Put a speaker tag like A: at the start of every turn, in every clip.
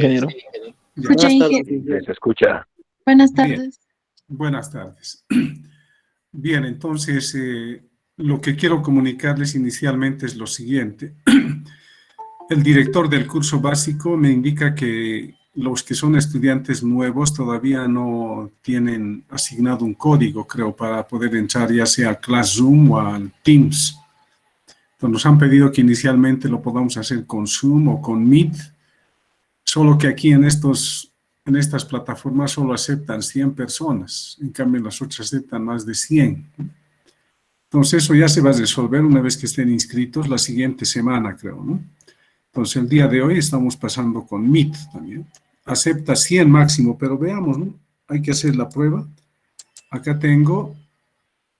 A: Ingeniero.
B: Escucha,
C: Buenas tardes,
B: Inge.
C: ingeniero.
A: Se escucha.
B: Buenas
D: Bien,
B: tardes.
D: buenas tardes. Bien, entonces, lo que quiero comunicarles inicialmente es lo siguiente. El director del curso básico me indica que los que son estudiantes nuevos todavía no tienen asignado un código, creo, para poder entrar ya sea a Classroom o al Teams. Entonces, nos han pedido que inicialmente lo podamos hacer con Zoom o con Meet, solo que aquí en estas plataformas solo aceptan 100 personas, en cambio en las otras aceptan más de 100. Entonces eso ya se va a resolver una vez que estén inscritos la siguiente semana, creo, ¿no? Entonces el día de hoy estamos pasando con Meet también. Acepta 100 máximo, pero veamos, ¿no? Hay que hacer la prueba. Acá tengo,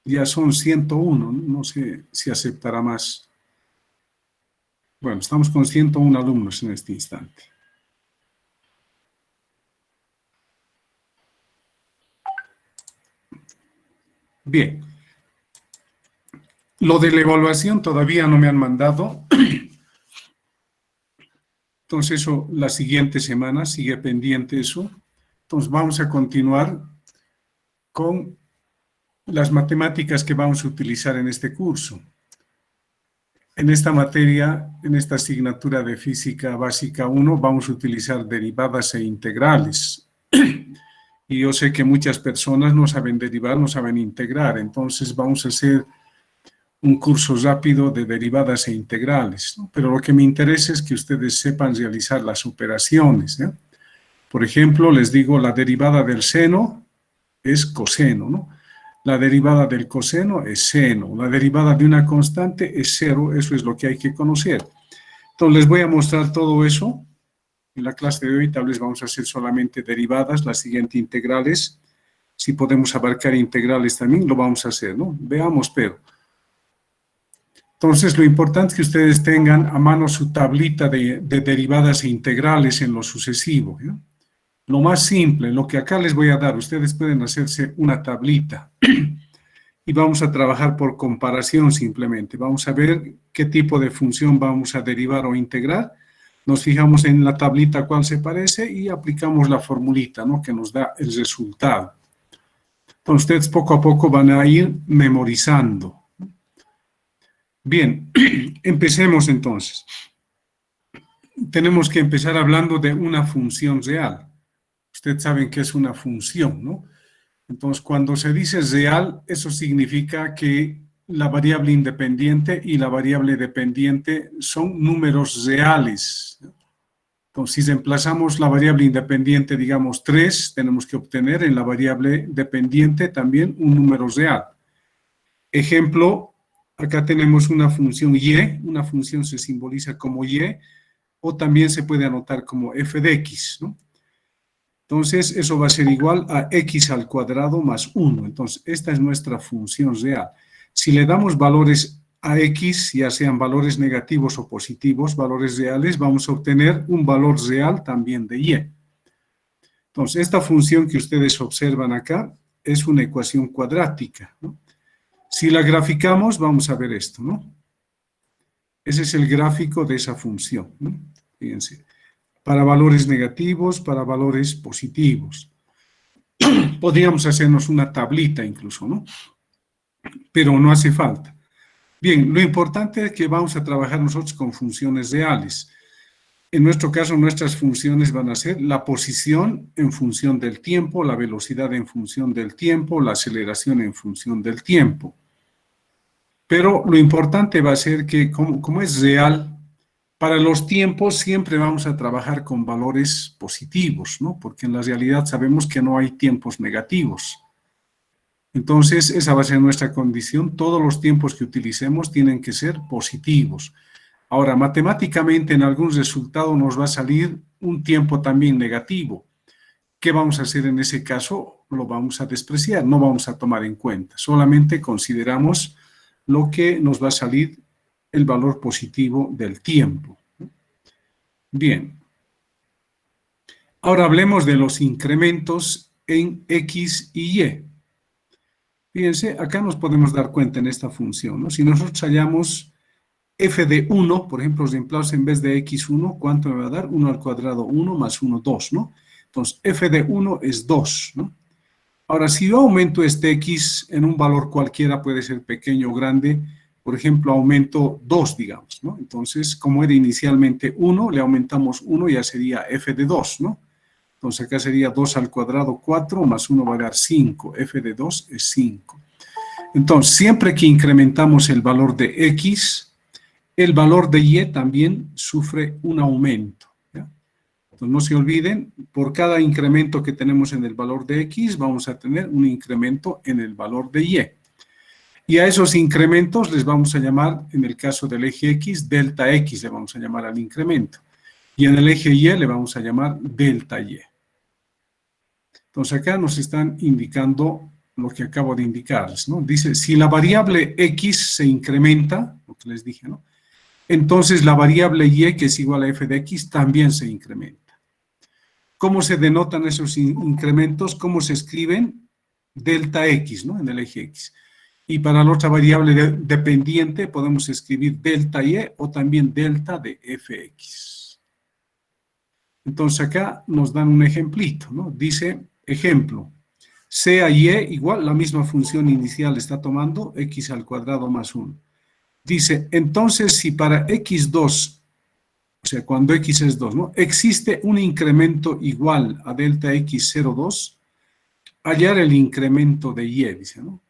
D: ya son 101, ¿no? No sé si aceptará más. Bueno, estamos con 101 alumnos en este instante. Bien, lo de la evaluación todavía no me han mandado. Entonces eso, la siguiente semana sigue pendiente eso. Entonces vamos a continuar con las matemáticas que vamos a utilizar en este curso. En esta materia, en esta asignatura de Física Básica 1, vamos a utilizar derivadas e integrales. Y yo sé que muchas personas no saben derivar, no saben integrar, entonces vamos a hacer un curso rápido de derivadas e integrales, ¿no? Pero lo que me interesa es que ustedes sepan realizar las operaciones, ¿eh? Por ejemplo, les digo, la derivada del seno es coseno, ¿no? La derivada del coseno es seno, la derivada de una constante es cero, eso es lo que hay que conocer. Entonces les voy a mostrar todo eso. En la clase de hoy tal vez vamos a hacer solamente derivadas, la siguiente integrales. Si podemos abarcar integrales también, lo vamos a hacer, ¿no? Veamos, pero. Entonces, lo importante es que ustedes tengan a mano su tablita de derivadas e integrales en lo sucesivo, ¿no? Lo más simple, lo que acá les voy a dar, ustedes pueden hacerse una tablita y vamos a trabajar por comparación simplemente. Vamos a ver qué tipo de función vamos a derivar o integrar. Nos fijamos en la tablita a cuál se parece y aplicamos la formulita, ¿no?, que nos da el resultado. Entonces, ustedes poco a poco van a ir memorizando. Bien, empecemos entonces. Tenemos que empezar hablando de una función real. Ustedes saben que es una función, ¿no? Entonces, cuando se dice real, eso significa que la variable independiente y la variable dependiente son números reales. Entonces, si reemplazamos la variable independiente, digamos 3, tenemos que obtener en la variable dependiente también un número real. Ejemplo, acá tenemos una función y, una función se simboliza como y, o también se puede anotar como f de x, ¿no? Entonces, eso va a ser igual a x al cuadrado más 1. Entonces, esta es nuestra función real. Si le damos valores a x, ya sean valores negativos o positivos, valores reales, vamos a obtener un valor real también de y. Entonces, esta función que ustedes observan acá es una ecuación cuadrática, ¿no? Si la graficamos, vamos a ver esto, ¿no? Ese es el gráfico de esa función, ¿no? Fíjense. Para valores negativos, para valores positivos. Podríamos hacernos una tablita incluso, ¿no? Pero no hace falta. Bien, lo importante es que vamos a trabajar nosotros con funciones reales. En nuestro caso, nuestras funciones van a ser la posición en función del tiempo, la velocidad en función del tiempo, la aceleración en función del tiempo. Pero lo importante va a ser que, como es real, para los tiempos siempre vamos a trabajar con valores positivos, ¿no? Porque en la realidad sabemos que no hay tiempos negativos. Entonces, esa va a ser nuestra condición. Todos los tiempos que utilicemos tienen que ser positivos. Ahora, matemáticamente en algún resultado nos va a salir un tiempo también negativo. ¿Qué vamos a hacer en ese caso? Lo vamos a despreciar, no vamos a tomar en cuenta. Solamente consideramos lo que nos va a salir el valor positivo del tiempo. Bien. Ahora hablemos de los incrementos en x y y. Fíjense, acá nos podemos dar cuenta en esta función, ¿no? Si nosotros hallamos f de 1, por ejemplo, reemplazo en vez de x1, ¿cuánto me va a dar? 1 al cuadrado 1 más 1, 2, ¿no? Entonces, f de 1 es 2, ¿no? Ahora, si yo aumento este x en un valor cualquiera, puede ser pequeño o grande, por ejemplo, aumento 2, digamos, ¿no? Entonces, como era inicialmente 1, le aumentamos 1, ya sería f de 2, ¿no? Entonces, acá sería 2 al cuadrado 4, más 1 va a dar 5. F de 2 es 5. Entonces, siempre que incrementamos el valor de x, el valor de y también sufre un aumento. ¿Ya? Entonces, no se olviden, por cada incremento que tenemos en el valor de x, vamos a tener un incremento en el valor de y. Y a esos incrementos les vamos a llamar, en el caso del eje x, delta x le vamos a llamar al incremento. Y en el eje y le vamos a llamar delta y. Entonces acá nos están indicando lo que acabo de indicarles, ¿no? Dice, si la variable x se incrementa, lo que les dije, ¿no? Entonces la variable y, que es igual a f de x, también se incrementa. ¿Cómo se denotan esos incrementos? ¿Cómo se escriben? Delta x, ¿no? En el eje x. Y para la otra variable dependiente podemos escribir delta y o también delta de fx. Entonces acá nos dan un ejemplito, ¿no? Dice, ejemplo, sea y igual, la misma función inicial está tomando x al cuadrado más 1. Dice, entonces si para x2, o sea, cuando x es 2, ¿no? Existe un incremento igual a delta x02, hallar el incremento de y, dice, ¿no?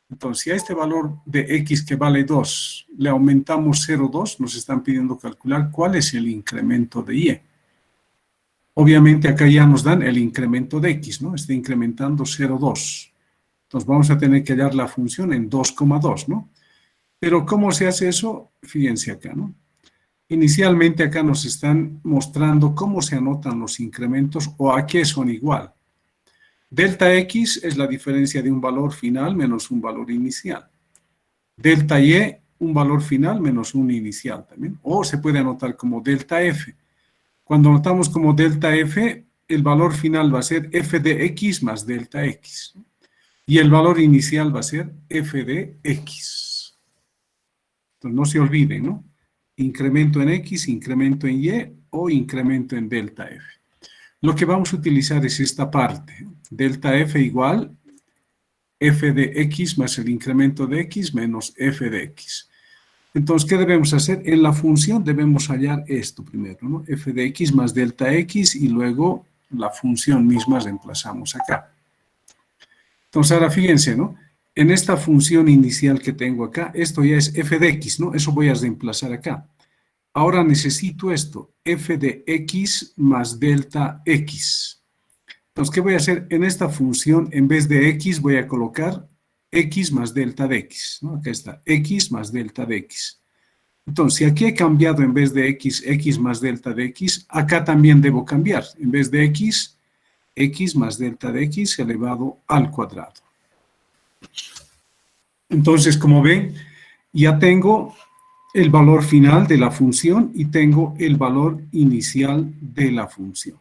D: Entonces, si a este valor de x que vale 2 le aumentamos 0,2, nos están pidiendo calcular cuál es el incremento de y. Obviamente acá ya nos dan el incremento de x, ¿no? Está incrementando 0,2. Entonces vamos a tener que hallar la función en 2,2, ¿no? Pero ¿cómo se hace eso? Fíjense acá, ¿no? Inicialmente acá nos están mostrando cómo se anotan los incrementos o a qué son igual. Delta x es la diferencia de un valor final menos un valor inicial. Delta y, un valor final menos un inicial también. O se puede anotar como delta f. Cuando anotamos como delta f, el valor final va a ser f de x más delta x. Y el valor inicial va a ser f de x. Entonces no se olviden, ¿no? Incremento en x, incremento en y o incremento en delta f. Lo que vamos a utilizar es esta parte. Delta f igual f de x más el incremento de x menos f de x. Entonces, ¿qué debemos hacer? En la función debemos hallar esto primero, ¿no? F de x más delta x y luego la función misma reemplazamos acá. Entonces, ahora fíjense, ¿no? En esta función inicial que tengo acá, esto ya es f de x, ¿no? Eso voy a reemplazar acá. Ahora necesito esto, f de x más delta x. Entonces, ¿qué voy a hacer? En esta función, en vez de x, voy a colocar x más delta de x, ¿no? Acá está, x más delta de x. Entonces, si aquí he cambiado en vez de x, x más delta de x, acá también debo cambiar. En vez de x, x más delta de x elevado al cuadrado. Entonces, como ven, ya tengo el valor final de la función y tengo el valor inicial de la función.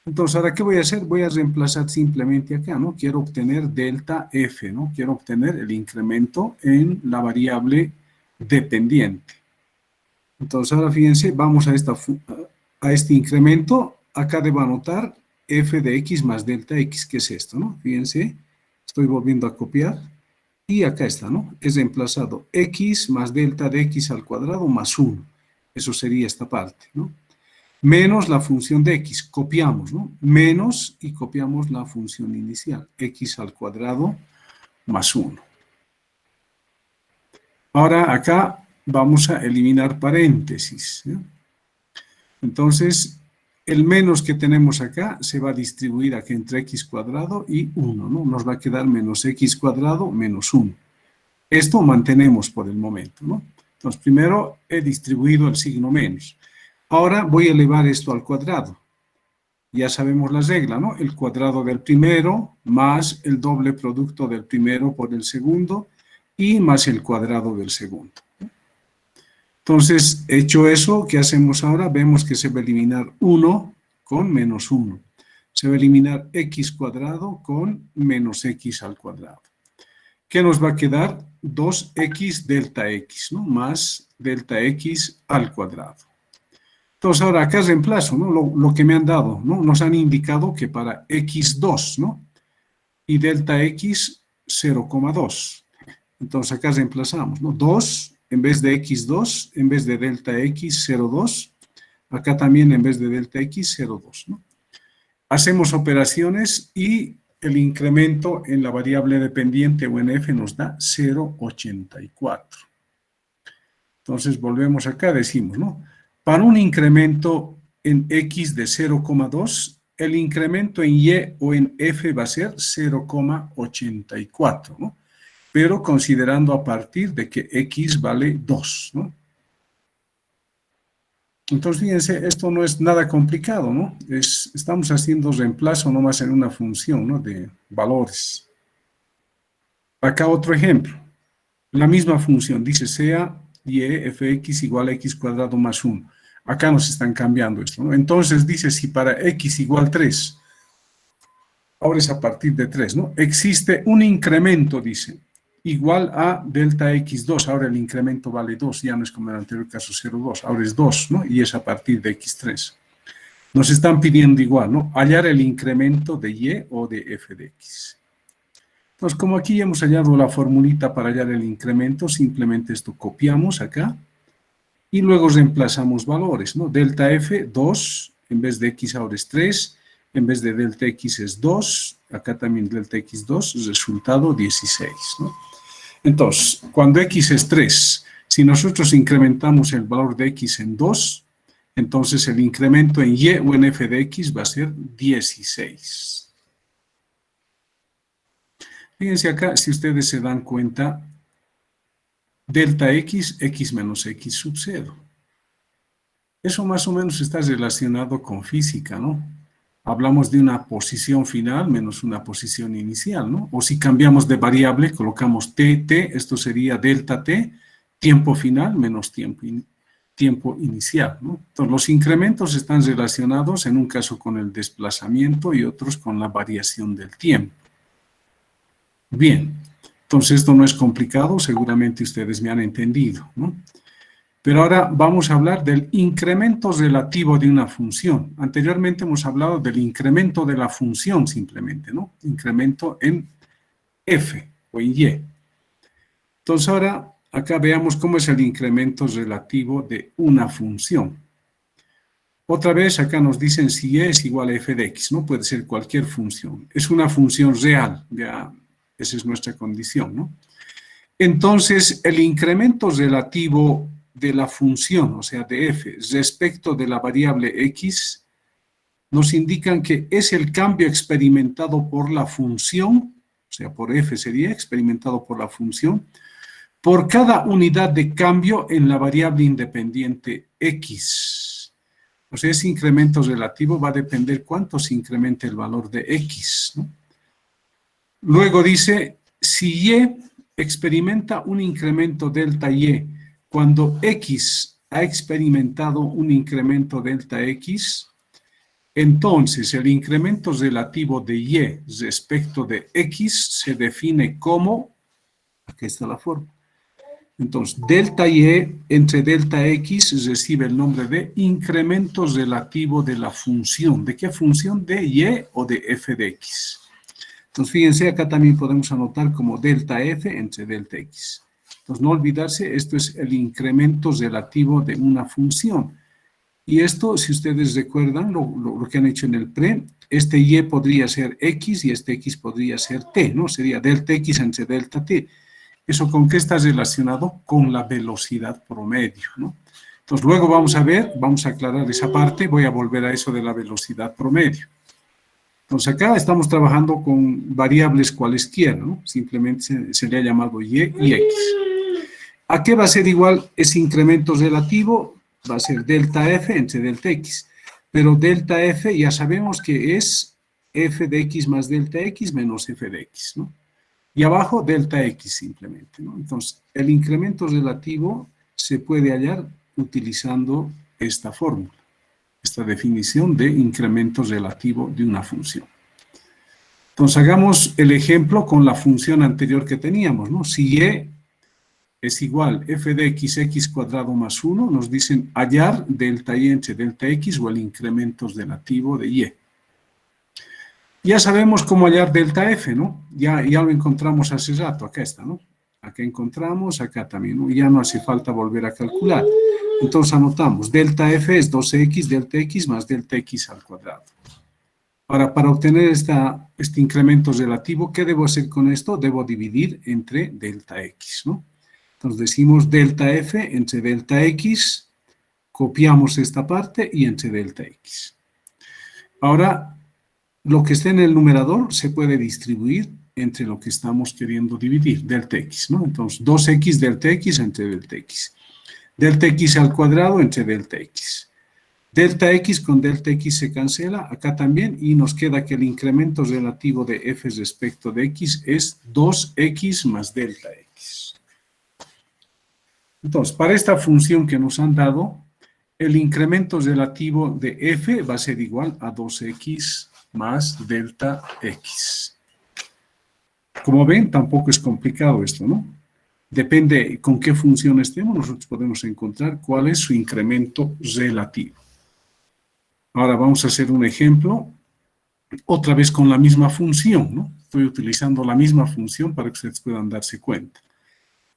D: Entonces, ¿ahora qué voy a hacer? Voy a reemplazar simplemente acá, ¿no? Quiero obtener delta f, ¿no? Quiero obtener el incremento en la variable dependiente. Entonces, ahora fíjense, vamos a este incremento. Acá debo anotar f de x más delta x, que es esto, ¿no? Fíjense, estoy volviendo a copiar. Y acá está, ¿no? Es reemplazado x más delta de x al cuadrado más 1. Eso sería esta parte, ¿no? Menos la función de x, copiamos, ¿no? Menos y copiamos la función inicial, x al cuadrado más 1. Ahora acá vamos a eliminar paréntesis, ¿eh? Entonces, el menos que tenemos acá se va a distribuir aquí entre x cuadrado y 1, ¿no? Nos va a quedar menos x cuadrado menos 1. Esto mantenemos por el momento, ¿no? Entonces, primero he distribuido el signo menos. Ahora voy a elevar esto al cuadrado. Ya sabemos la regla, ¿no? El cuadrado del primero más el doble producto del primero por el segundo y más el cuadrado del segundo. Entonces, hecho eso, ¿qué hacemos ahora? Vemos que se va a eliminar 1 con menos 1. Se va a eliminar x cuadrado con menos x al cuadrado. ¿Qué nos va a quedar? 2x delta x, ¿no? Más delta x al cuadrado. Entonces, ahora acá reemplazo, ¿no? Lo que me han dado, ¿no? Nos han indicado que para x2, ¿no? Y delta x 0,2. Entonces, acá reemplazamos, ¿no? 2 en vez de x2, en vez de delta x 0,2. Acá también en vez de delta x 0,2, ¿no? Hacemos operaciones y el incremento en la variable dependiente o en f nos da 0,84. Entonces, volvemos acá, decimos, ¿no? Para un incremento en x de 0,2, el incremento en y o en f va a ser 0,84, ¿no? Pero considerando a partir de que x vale 2, ¿no? Entonces, fíjense, esto no es nada complicado, ¿no? Estamos haciendo reemplazo nomás en una función, ¿no? De valores. Acá otro ejemplo. La misma función, dice sea y fx igual a x cuadrado más 1. Acá nos están cambiando esto, ¿no? Entonces dice, si para x igual 3, ahora es a partir de 3, ¿no? Existe un incremento, dice, igual a delta x2. Ahora el incremento vale 2, ya no es como en el anterior caso 0,2, ahora es 2, ¿no? Y es a partir de x3. Nos están pidiendo igual, ¿no? Hallar el incremento de y o de f de x. Entonces, como aquí ya hemos hallado la formulita para hallar el incremento, simplemente esto copiamos acá y luego reemplazamos valores, ¿no? Delta f, 2, en vez de x ahora es 3, en vez de delta x es 2, acá también delta x 2, resultado 16, ¿no? Entonces, cuando x es 3, si nosotros incrementamos el valor de x en 2, entonces el incremento en y o en f de x va a ser 16. Fíjense acá, si ustedes se dan cuenta, delta x, x menos x sub 0. Eso más o menos está relacionado con física, ¿no? Hablamos de una posición final menos una posición inicial, ¿no? O si cambiamos de variable, colocamos t, esto sería delta t, tiempo final menos tiempo inicial, ¿no? Entonces, los incrementos están relacionados en un caso con el desplazamiento y otros con la variación del tiempo. Bien, entonces esto no es complicado, seguramente ustedes me han entendido, ¿no? Pero ahora vamos a hablar del incremento relativo de una función. Anteriormente hemos hablado del incremento de la función simplemente, ¿no? Incremento en f o en y. Entonces ahora acá veamos cómo es el incremento relativo de una función. Otra vez acá nos dicen si y es igual a f de x, ¿no? Puede ser cualquier función. Es una función real, ya. Esa es nuestra condición, ¿no? Entonces, el incremento relativo de la función, o sea, de f, respecto de la variable x, nos indican que es el cambio experimentado por la función, o sea, por f sería experimentado por la función, por cada unidad de cambio en la variable independiente x. O sea, ese incremento relativo va a depender cuánto se incremente el valor de x, ¿no? Luego dice, si y experimenta un incremento delta y cuando x ha experimentado un incremento delta x, entonces el incremento relativo de y respecto de x se define como, aquí está la forma, entonces delta y entre delta x recibe el nombre de incremento relativo de la función. ¿De qué función? ¿De y o de f de x? Entonces, fíjense, acá también podemos anotar como delta f entre delta x. Entonces, no olvidarse, esto es el incremento relativo de una función. Y esto, si ustedes recuerdan lo que han hecho en el pre, este y podría ser x y este x podría ser t, ¿no? Sería delta x entre delta t. ¿Eso con qué está relacionado? Con la velocidad promedio, ¿no? Entonces, luego vamos a ver, vamos a aclarar esa parte, voy a volver a eso de la velocidad promedio. Entonces acá estamos trabajando con variables cualesquiera, ¿no? Simplemente se le ha llamado y x. ¿A qué va a ser igual ese incremento relativo? Va a ser delta f entre delta x. Pero delta f ya sabemos que es f de x más delta x menos f de x, ¿no? Y abajo delta x simplemente, ¿no? Entonces el incremento relativo se puede hallar utilizando esta fórmula. Esta definición de incremento relativo de una función. Entonces, hagamos el ejemplo con la función anterior que teníamos, ¿no? Si y es igual f de x cuadrado más 1, nos dicen hallar delta y entre delta x o el incremento relativo de y. Ya sabemos cómo hallar delta f, ¿no? Ya lo encontramos hace rato, acá está, ¿no? Acá encontramos, acá también, ¿no? Ya no hace falta volver a calcular. Entonces anotamos, delta f es 2x delta x más delta x al cuadrado. Ahora, para obtener este incremento relativo, ¿qué debo hacer con esto? Debo dividir entre delta x, ¿no? Entonces decimos delta f entre delta x, copiamos esta parte y entre delta x. Ahora, lo que esté en el numerador se puede distribuir entre lo que estamos queriendo dividir, delta x, ¿no? Entonces, 2x delta x entre delta x. Delta x al cuadrado entre delta x. Delta x con delta x se cancela, acá también, y nos queda que el incremento relativo de f respecto de x es 2x más delta x. Entonces, para esta función que nos han dado, el incremento relativo de f va a ser igual a 2x más delta x. Como ven, tampoco es complicado esto, ¿no? Depende con qué función estemos, nosotros podemos encontrar cuál es su incremento relativo. Ahora vamos a hacer un ejemplo, otra vez con la misma función, ¿no? Estoy utilizando la misma función para que ustedes puedan darse cuenta.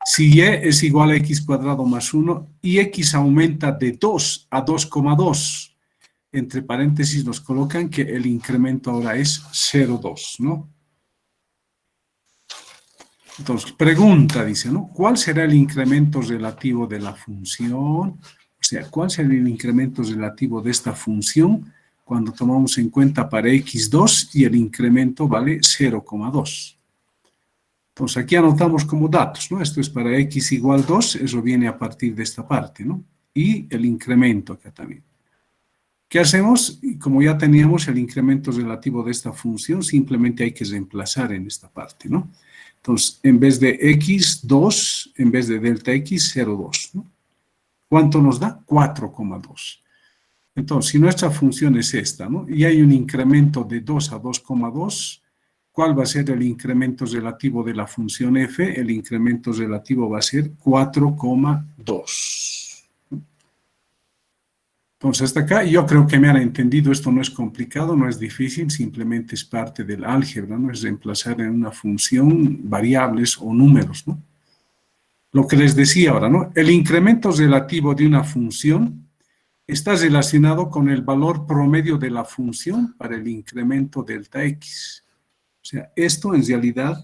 D: Si y es igual a x cuadrado más 1 y x aumenta de 2 a 2,2, entre paréntesis nos colocan que el incremento ahora es 0,2, ¿no? Entonces, pregunta, dice, ¿no? ¿Cuál será el incremento relativo de la función? O sea, ¿cuál será el incremento relativo de esta función cuando tomamos en cuenta para x2 y el incremento vale 0,2? Entonces, aquí anotamos como datos, ¿no? Esto es para x igual 2, eso viene a partir de esta parte, ¿no? Y el incremento acá también. ¿Qué hacemos? Como ya teníamos el incremento relativo de esta función, simplemente hay que reemplazar en esta parte, ¿no? Entonces, en vez de x2, en vez de delta x, 0,2, ¿no? ¿Cuánto nos da? 4,2. Entonces, si nuestra función es esta, ¿no? Y hay un incremento de 2 a 2,2, ¿cuál va a ser el incremento relativo de la función f? El incremento relativo va a ser 4,2. Entonces, hasta acá, yo creo que me han entendido, esto no es complicado, no es difícil, simplemente es parte del álgebra, ¿no? Es reemplazar en una función variables o números, ¿no? Lo que les decía ahora, ¿no? El incremento relativo de una función está relacionado con el valor promedio de la función para el incremento delta x. O sea, esto en realidad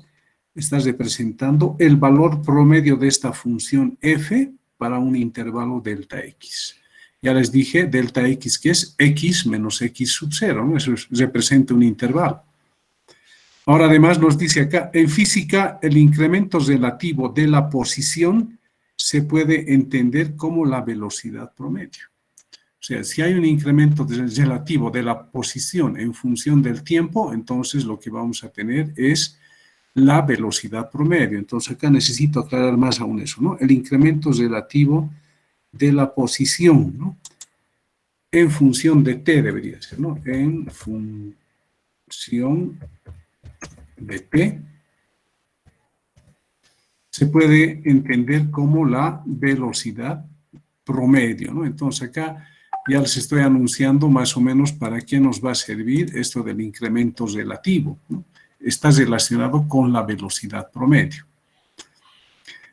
D: está representando el valor promedio de esta función f para un intervalo delta x. Ya les dije, delta x, que es x menos x sub 0, ¿no? Eso representa un intervalo. Ahora, además, nos dice acá, en física, el incremento relativo de la posición se puede entender como la velocidad promedio. O sea, si hay un incremento relativo de la posición en función del tiempo, entonces lo que vamos a tener es la velocidad promedio. Entonces, acá necesito aclarar más aún eso, ¿no? El incremento relativo de la posición, ¿no? En función de t debería ser, ¿no? En función de t se puede entender como la velocidad promedio, ¿no? Entonces acá ya les estoy anunciando más o menos para qué nos va a servir esto del incremento relativo, ¿no? Está relacionado con la velocidad promedio.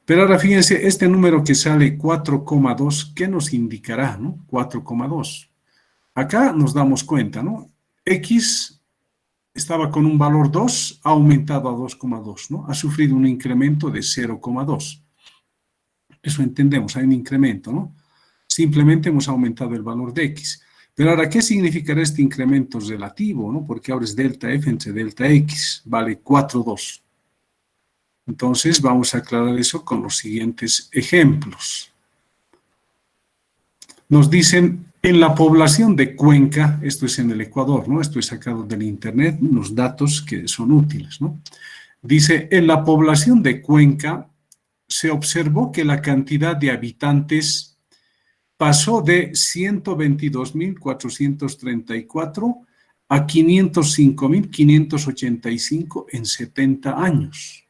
D: Pero ahora fíjense, este número que sale 4,2, ¿qué nos indicará, no? 4,2. Acá nos damos cuenta, ¿no? X estaba con un valor 2, ha aumentado a 2,2, ¿no? Ha sufrido un incremento de 0,2. Eso entendemos, hay un incremento, ¿no? Simplemente hemos aumentado el valor de X. Pero ahora, ¿qué significará este incremento relativo, no? Porque ahora es delta F entre delta X, vale 4,2. Entonces, vamos a aclarar eso con los siguientes ejemplos. Nos dicen, en la población de Cuenca, esto es en el Ecuador, ¿no? Esto es sacado del internet, unos datos que son útiles, ¿no? Dice, en la población de Cuenca se observó que la cantidad de habitantes pasó de 122.434 a 505.585 en 70 años.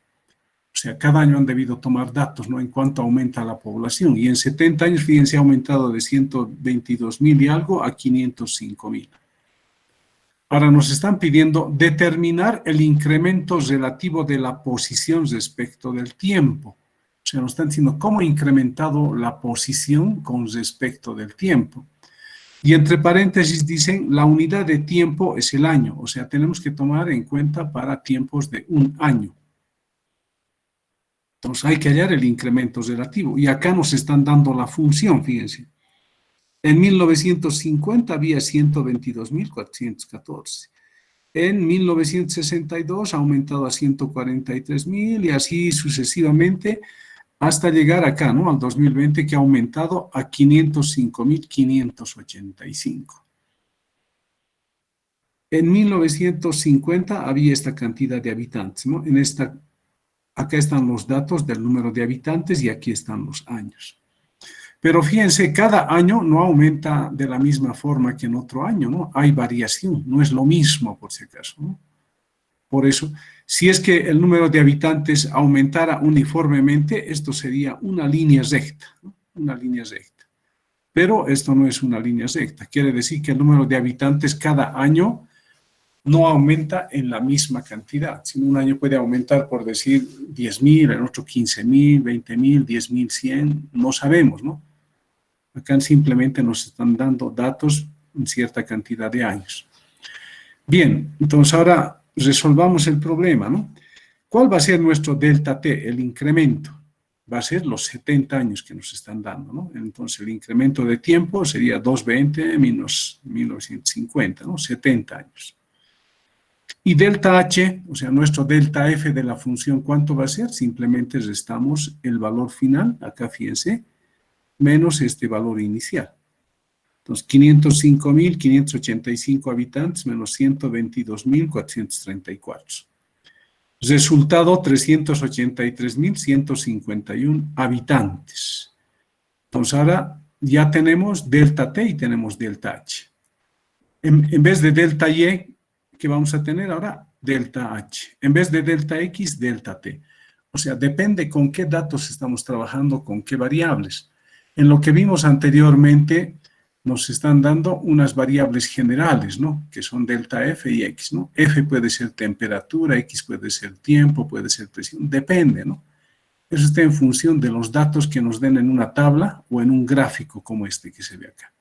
D: O sea, cada año han debido tomar datos, ¿no? En cuánto aumenta la población. Y en 70 años, fíjense, ha aumentado de 122.000 y algo a 505.000. Ahora nos están pidiendo determinar el incremento relativo de la posición respecto del tiempo. O sea, nos están diciendo cómo ha incrementado la posición con respecto del tiempo. Y entre paréntesis dicen, la unidad de tiempo es el año. O sea, tenemos que tomar en cuenta para tiempos de un año. Entonces hay que hallar el incremento relativo. Y acá nos están dando la función, fíjense. En 1950 había 122.414. En 1962 ha aumentado a 143.000 y así sucesivamente hasta llegar acá, ¿no? Al 2020, que ha aumentado a 505.585. En 1950 había esta cantidad de habitantes, ¿no? Acá están los datos del número de habitantes y aquí están los años. Pero fíjense, cada año no aumenta de la misma forma que en otro año, ¿no? Hay variación, no es lo mismo por si acaso, ¿no? Por eso, si es que el número de habitantes aumentara uniformemente, esto sería una línea recta, ¿no? Una línea recta. Pero esto no es una línea recta, quiere decir que el número de habitantes cada año no aumenta en la misma cantidad, sino un año puede aumentar, por decir, 10.000, en otro 15.000, 20.000, 10.100, no sabemos, ¿no? Acá simplemente nos están dando datos en cierta cantidad de años. Bien, entonces ahora resolvamos el problema, ¿no? ¿Cuál va a ser nuestro delta T, el incremento? Va a ser los 70 años que nos están dando, ¿no? Entonces el incremento de tiempo sería 220 menos 1950, ¿no? 70 años. Y delta H, o sea, nuestro delta F de la función, ¿cuánto va a ser? Simplemente restamos el valor final, acá fíjense, menos este valor inicial. Entonces, 505.585 habitantes menos 122.434. Resultado, 383.151 habitantes. Entonces, ahora ya tenemos delta T y tenemos delta H. En vez de delta Y, ¿qué vamos a tener ahora? Delta H. En vez de delta X, delta T. O sea, depende con qué datos estamos trabajando, con qué variables. En lo que vimos anteriormente, nos están dando unas variables generales, ¿no? Que son delta F y X, ¿no? F puede ser temperatura, X puede ser tiempo, puede ser presión, depende, ¿no? Eso está en función de los datos que nos den en una tabla o en un gráfico como este que se ve acá.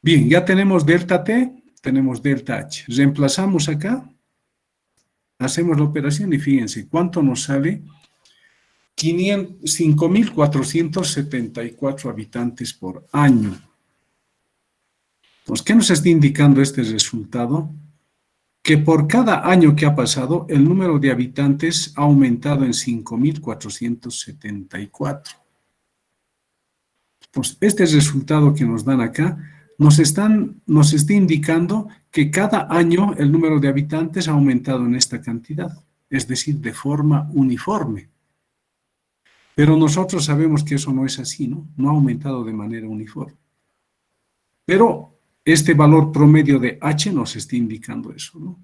D: Bien, ya tenemos delta T, tenemos delta H. Reemplazamos acá, hacemos la operación y fíjense, ¿cuánto nos sale? 5.474 habitantes por año. Entonces, ¿qué nos está indicando este resultado? Que por cada año que ha pasado, el número de habitantes ha aumentado en 5.474. Pues este resultado que nos dan acá nos está indicando que cada año el número de habitantes ha aumentado en esta cantidad, es decir, de forma uniforme. Pero nosotros sabemos que eso no es así, ¿no? No ha aumentado de manera uniforme. Pero este valor promedio de H nos está indicando eso, ¿no?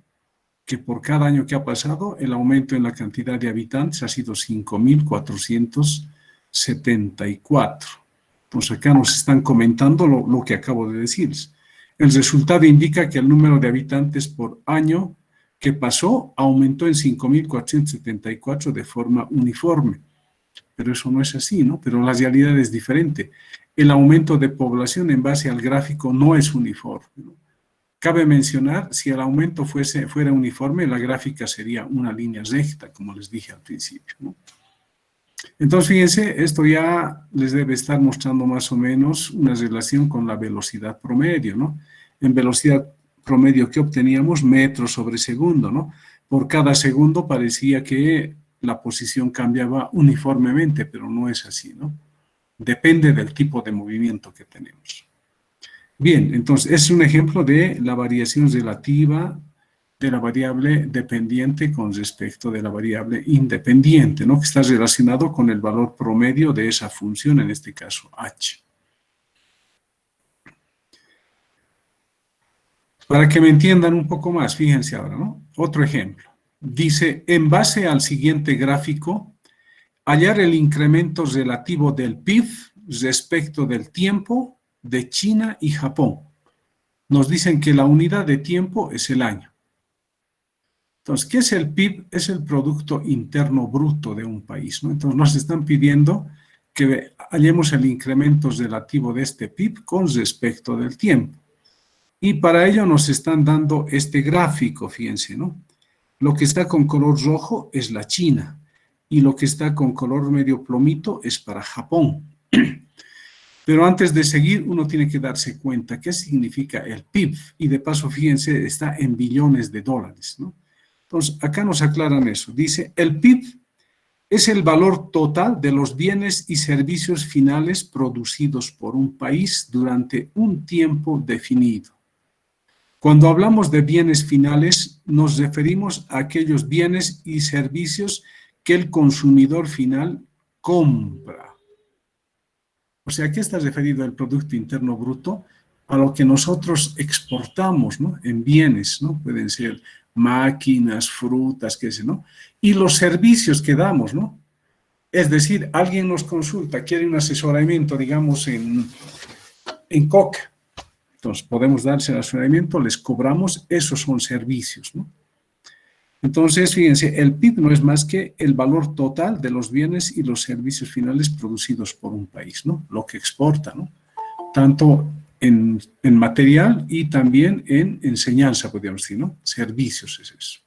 D: Que por cada año que ha pasado, el aumento en la cantidad de habitantes ha sido 5.474. Pues acá nos están comentando lo que acabo de decirles. El resultado indica que el número de habitantes por año que pasó aumentó en 5.474 de forma uniforme. Pero eso no es así, ¿no? Pero la realidad es diferente. El aumento de población en base al gráfico no es uniforme, ¿no? Cabe mencionar, si el aumento fuera uniforme, la gráfica sería una línea recta, como les dije al principio, ¿no? Entonces, fíjense, esto ya les debe estar mostrando más o menos una relación con la velocidad promedio, ¿no? En velocidad promedio, ¿qué obteníamos? Metros sobre segundo, ¿no? Por cada segundo parecía que la posición cambiaba uniformemente, pero no es así, ¿no? Depende del tipo de movimiento que tenemos. Bien, entonces es un ejemplo de la variación relativa de la variable dependiente con respecto de la variable independiente, ¿no? Que está relacionado con el valor promedio de esa función, en este caso h. Para que me entiendan un poco más, fíjense ahora, ¿no? Otro ejemplo. dice, en base al siguiente gráfico, hallar el incremento relativo del PIB respecto del tiempo de China y Japón. Nos dicen que la unidad de tiempo es el año. Entonces, ¿qué es el PIB? Es el Producto Interno Bruto de un país, ¿no? Entonces, nos están pidiendo que hallemos el incremento relativo de este PIB con respecto del tiempo. Y para ello nos están dando este gráfico, fíjense, ¿no? Lo que está con color rojo es la China y lo que está con color medio plomito es para Japón. Pero antes de seguir, uno tiene que darse cuenta qué significa el PIB. Y de paso, fíjense, está en billones de dólares, ¿no? Entonces, acá nos aclaran eso. Dice, el PIB es el valor total de los bienes y servicios finales producidos por un país durante un tiempo definido. Cuando hablamos de bienes finales, nos referimos a aquellos bienes y servicios que el consumidor final compra. O sea, ¿a qué está referido el Producto Interno Bruto? A lo que nosotros exportamos, ¿no? En bienes, ¿no? Pueden ser máquinas, frutas, qué sé, ¿no? Y los servicios que damos, ¿no? Es decir, alguien nos consulta, quiere un asesoramiento, digamos, en Coca. Entonces, podemos darse el asesoramiento, les cobramos, esos son servicios, ¿no? Entonces, fíjense, el PIB no es más que el valor total de los bienes y los servicios finales producidos por un país, ¿no? Lo que exporta, ¿no? Tanto en material y también en enseñanza, podríamos decir, ¿no? Servicios es eso.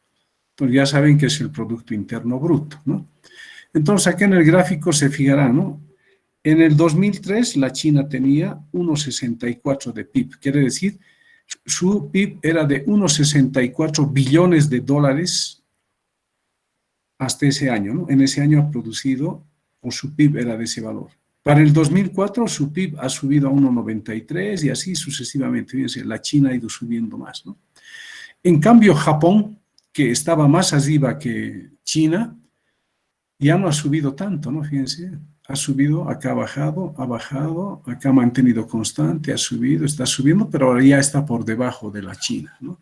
D: Entonces, ya saben que es el Producto Interno Bruto, ¿no? Entonces, aquí en el gráfico se fijará, ¿no? En el 2003, la China tenía 1,64 de PIB, quiere decir, su PIB era de 1,64 billones de dólares hasta ese año, ¿no? En ese año ha producido, o su PIB era de ese valor. Para el 2004, su PIB ha subido a 1,93 y así sucesivamente. Fíjense, la China ha ido subiendo más, ¿no? En cambio, Japón, que estaba más arriba que China, ya no ha subido tanto, ¿no? Fíjense, ha subido, acá ha bajado, acá ha mantenido constante, ha subido, está subiendo, pero ahora ya está por debajo de la China, ¿no?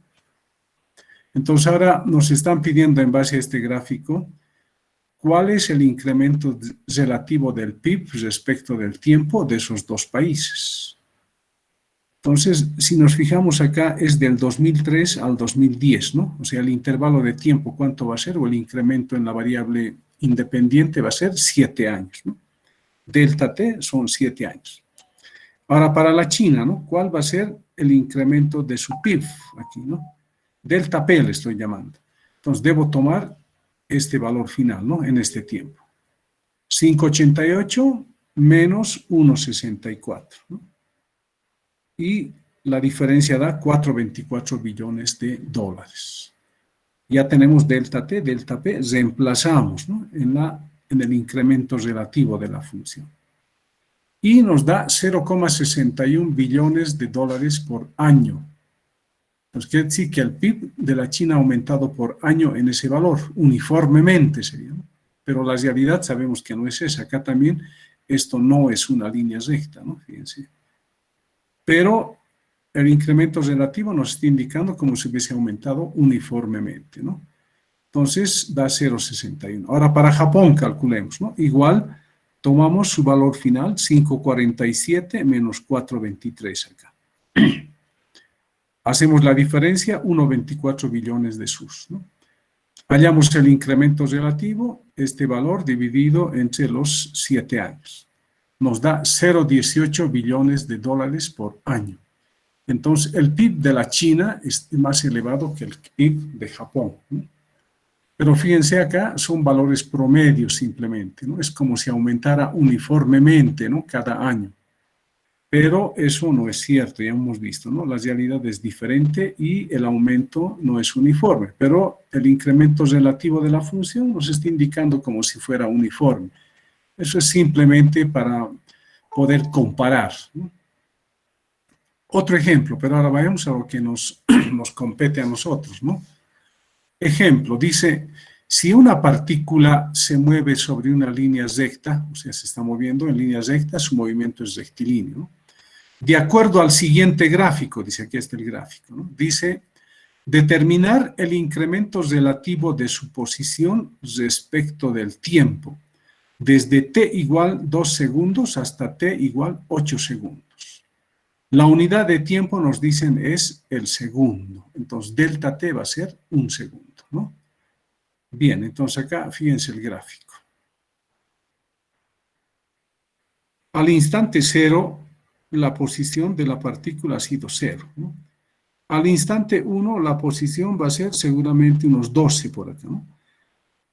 D: Entonces ahora nos están pidiendo en base a este gráfico cuál es el incremento relativo del PIB respecto del tiempo de esos dos países. Entonces, si nos fijamos acá, es del 2003 al 2010, ¿no? O sea, el intervalo de tiempo, ¿cuánto va a ser? O el incremento en la variable independiente va a ser 7 años, ¿no? Delta T son 7 años. Ahora, para la China, ¿no? ¿Cuál va a ser el incremento de su PIB aquí, ¿no? Delta P le estoy llamando. Entonces, debo tomar este valor final, ¿no? En este tiempo. 5,88 menos 1,64, ¿no? Y la diferencia da 4,24 billones de dólares. Ya tenemos delta T, delta P, reemplazamos, ¿no? en el incremento relativo de la función. Y nos da 0,61 billones de dólares por año. Entonces, quiere decir que el PIB de la China ha aumentado por año en ese valor, uniformemente sería, ¿no? Pero la realidad sabemos que no es esa. Acá también esto no es una línea recta, ¿no? Fíjense. Pero el incremento relativo nos está indicando como si hubiese aumentado uniformemente, ¿no? Entonces da 0,61. Ahora para Japón calculemos, ¿no? Igual tomamos su valor final, 5,47 menos 4,23 acá. Hacemos la diferencia, 1,24 billones de SUS, ¿no? Hallamos el incremento relativo, este valor dividido entre los 7 años. Nos da 0,18 billones de dólares por año. Entonces, el PIB de la China es más elevado que el PIB de Japón, ¿no? Pero fíjense acá, son valores promedios simplemente, ¿no? Es como si aumentara uniformemente, ¿no? Cada año. Pero eso no es cierto, ya hemos visto, ¿no? La realidad es diferente y el aumento no es uniforme, pero el incremento relativo de la función nos está indicando como si fuera uniforme. Eso es simplemente para poder comparar, ¿no? Otro ejemplo, pero ahora vayamos a lo que nos compete a nosotros, ¿no? Ejemplo, dice, si una partícula se mueve sobre una línea recta, o sea, se está moviendo en línea recta, su movimiento es rectilíneo, ¿no? De acuerdo al siguiente gráfico, dice, aquí está el gráfico, ¿no? Dice, Determinar el incremento relativo de su posición respecto del tiempo, desde t igual 2 segundos hasta t igual 8 segundos. La unidad de tiempo nos dicen es el segundo. Entonces, delta t va a ser 1 segundo, ¿no? Bien, entonces acá, fíjense el gráfico. Al instante cero, la posición de la partícula ha sido 0, ¿no? Al instante 1, la posición va a ser seguramente unos 12 por acá, ¿no?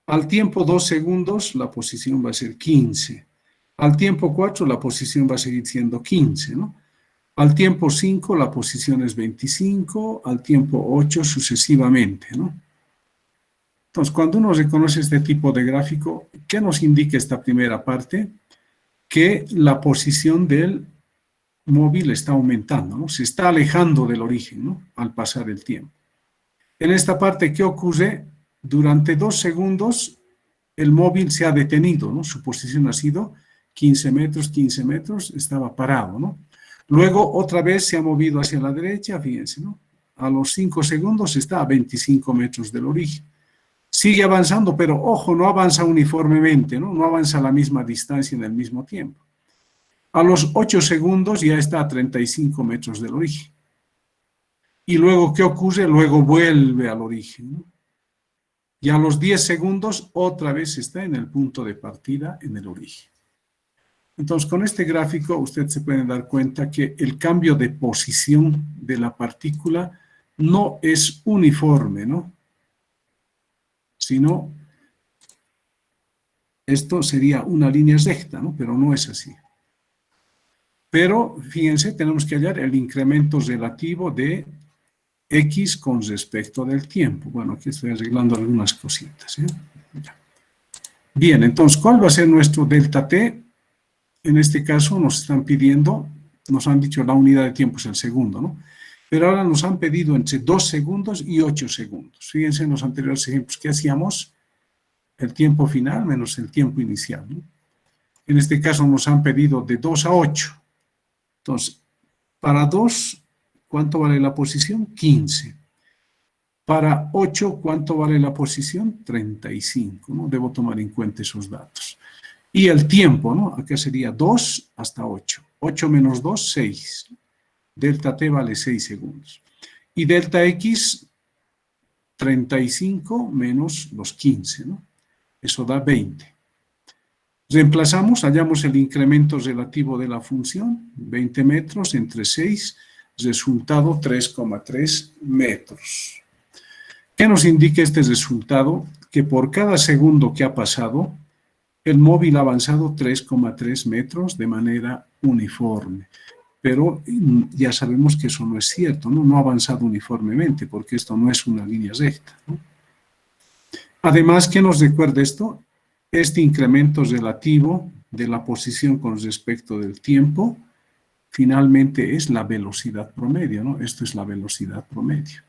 D: Al tiempo 2 segundos, la posición va a ser 15. Al tiempo 4, la posición va a seguir siendo 15, ¿no? Al tiempo 5, la posición es 25, al tiempo 8, sucesivamente, ¿no? Entonces, cuando uno reconoce este tipo de gráfico, ¿qué nos indica esta primera parte? Que la posición del móvil está aumentando, ¿no? Se está alejando del origen, ¿no? Al pasar el tiempo. En esta parte, ¿qué ocurre? Durante 2 segundos, el móvil se ha detenido, ¿no? Su posición ha sido 15 metros, estaba parado, ¿no? Luego, otra vez se ha movido hacia la derecha, fíjense, ¿no? A los 5 segundos está a 25 metros del origen. Sigue avanzando, pero ojo, no avanza uniformemente, ¿no? No avanza a la misma distancia en el mismo tiempo. A los 8 segundos ya está a 35 metros del origen. Y luego, ¿qué ocurre? Luego vuelve al origen, ¿no? Y a los 10 segundos otra vez está en el punto de partida, en el origen. Entonces, con este gráfico usted se puede dar cuenta que el cambio de posición de la partícula no es uniforme, ¿no? Sino, esto sería una línea recta, ¿no? Pero no es así. Pero, fíjense, tenemos que hallar el incremento relativo de X con respecto del tiempo. Bueno, aquí estoy arreglando algunas cositas, ¿eh? Bien, entonces, ¿cuál va a ser nuestro delta T? En este caso nos están pidiendo, nos han dicho la unidad de tiempo es el segundo, ¿no? Pero ahora nos han pedido entre 2 segundos y 8 segundos. Fíjense en los anteriores ejemplos, ¿qué hacíamos? El tiempo final menos el tiempo inicial, ¿no? En este caso nos han pedido de 2 a 8. Entonces, para 2, ¿cuánto vale la posición? 15. Para 8, ¿cuánto vale la posición? 35, ¿no? Debo tomar en cuenta esos datos. Y el tiempo, ¿no? Acá sería 2 hasta 8. 8 menos 2, 6. Delta T vale 6 segundos. Y delta X, 35 menos los 15, ¿no? Eso da 20. Reemplazamos, hallamos el incremento relativo de la función, 20 metros entre 6, resultado 3,3 metros. ¿Qué nos indica este resultado? Que por cada segundo que ha pasado, el móvil ha avanzado 3,3 metros de manera uniforme. Pero ya sabemos que eso no es cierto, ¿no? No ha avanzado uniformemente, porque esto no es una línea recta, ¿no? Además, ¿qué nos recuerda esto? Este incremento relativo de la posición con respecto del tiempo, finalmente es la velocidad promedio, ¿no? Esto es la velocidad promedio.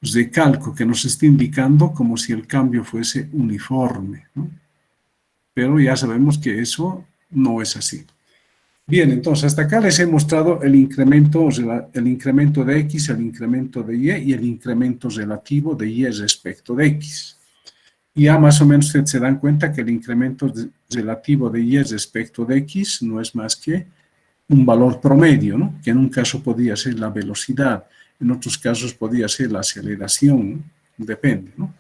D: Recalco que nos está indicando como si el cambio fuese uniforme, ¿no? Pero ya sabemos que eso no es así. Bien, entonces hasta acá les he mostrado el incremento de X, el incremento de Y y el incremento relativo de Y respecto de X. Y ya más o menos ustedes se dan cuenta que el incremento relativo de Y respecto de X no es más que un valor promedio, ¿no? Que en un caso podría ser la velocidad, en otros casos podría ser la aceleración, ¿no? Depende, ¿no?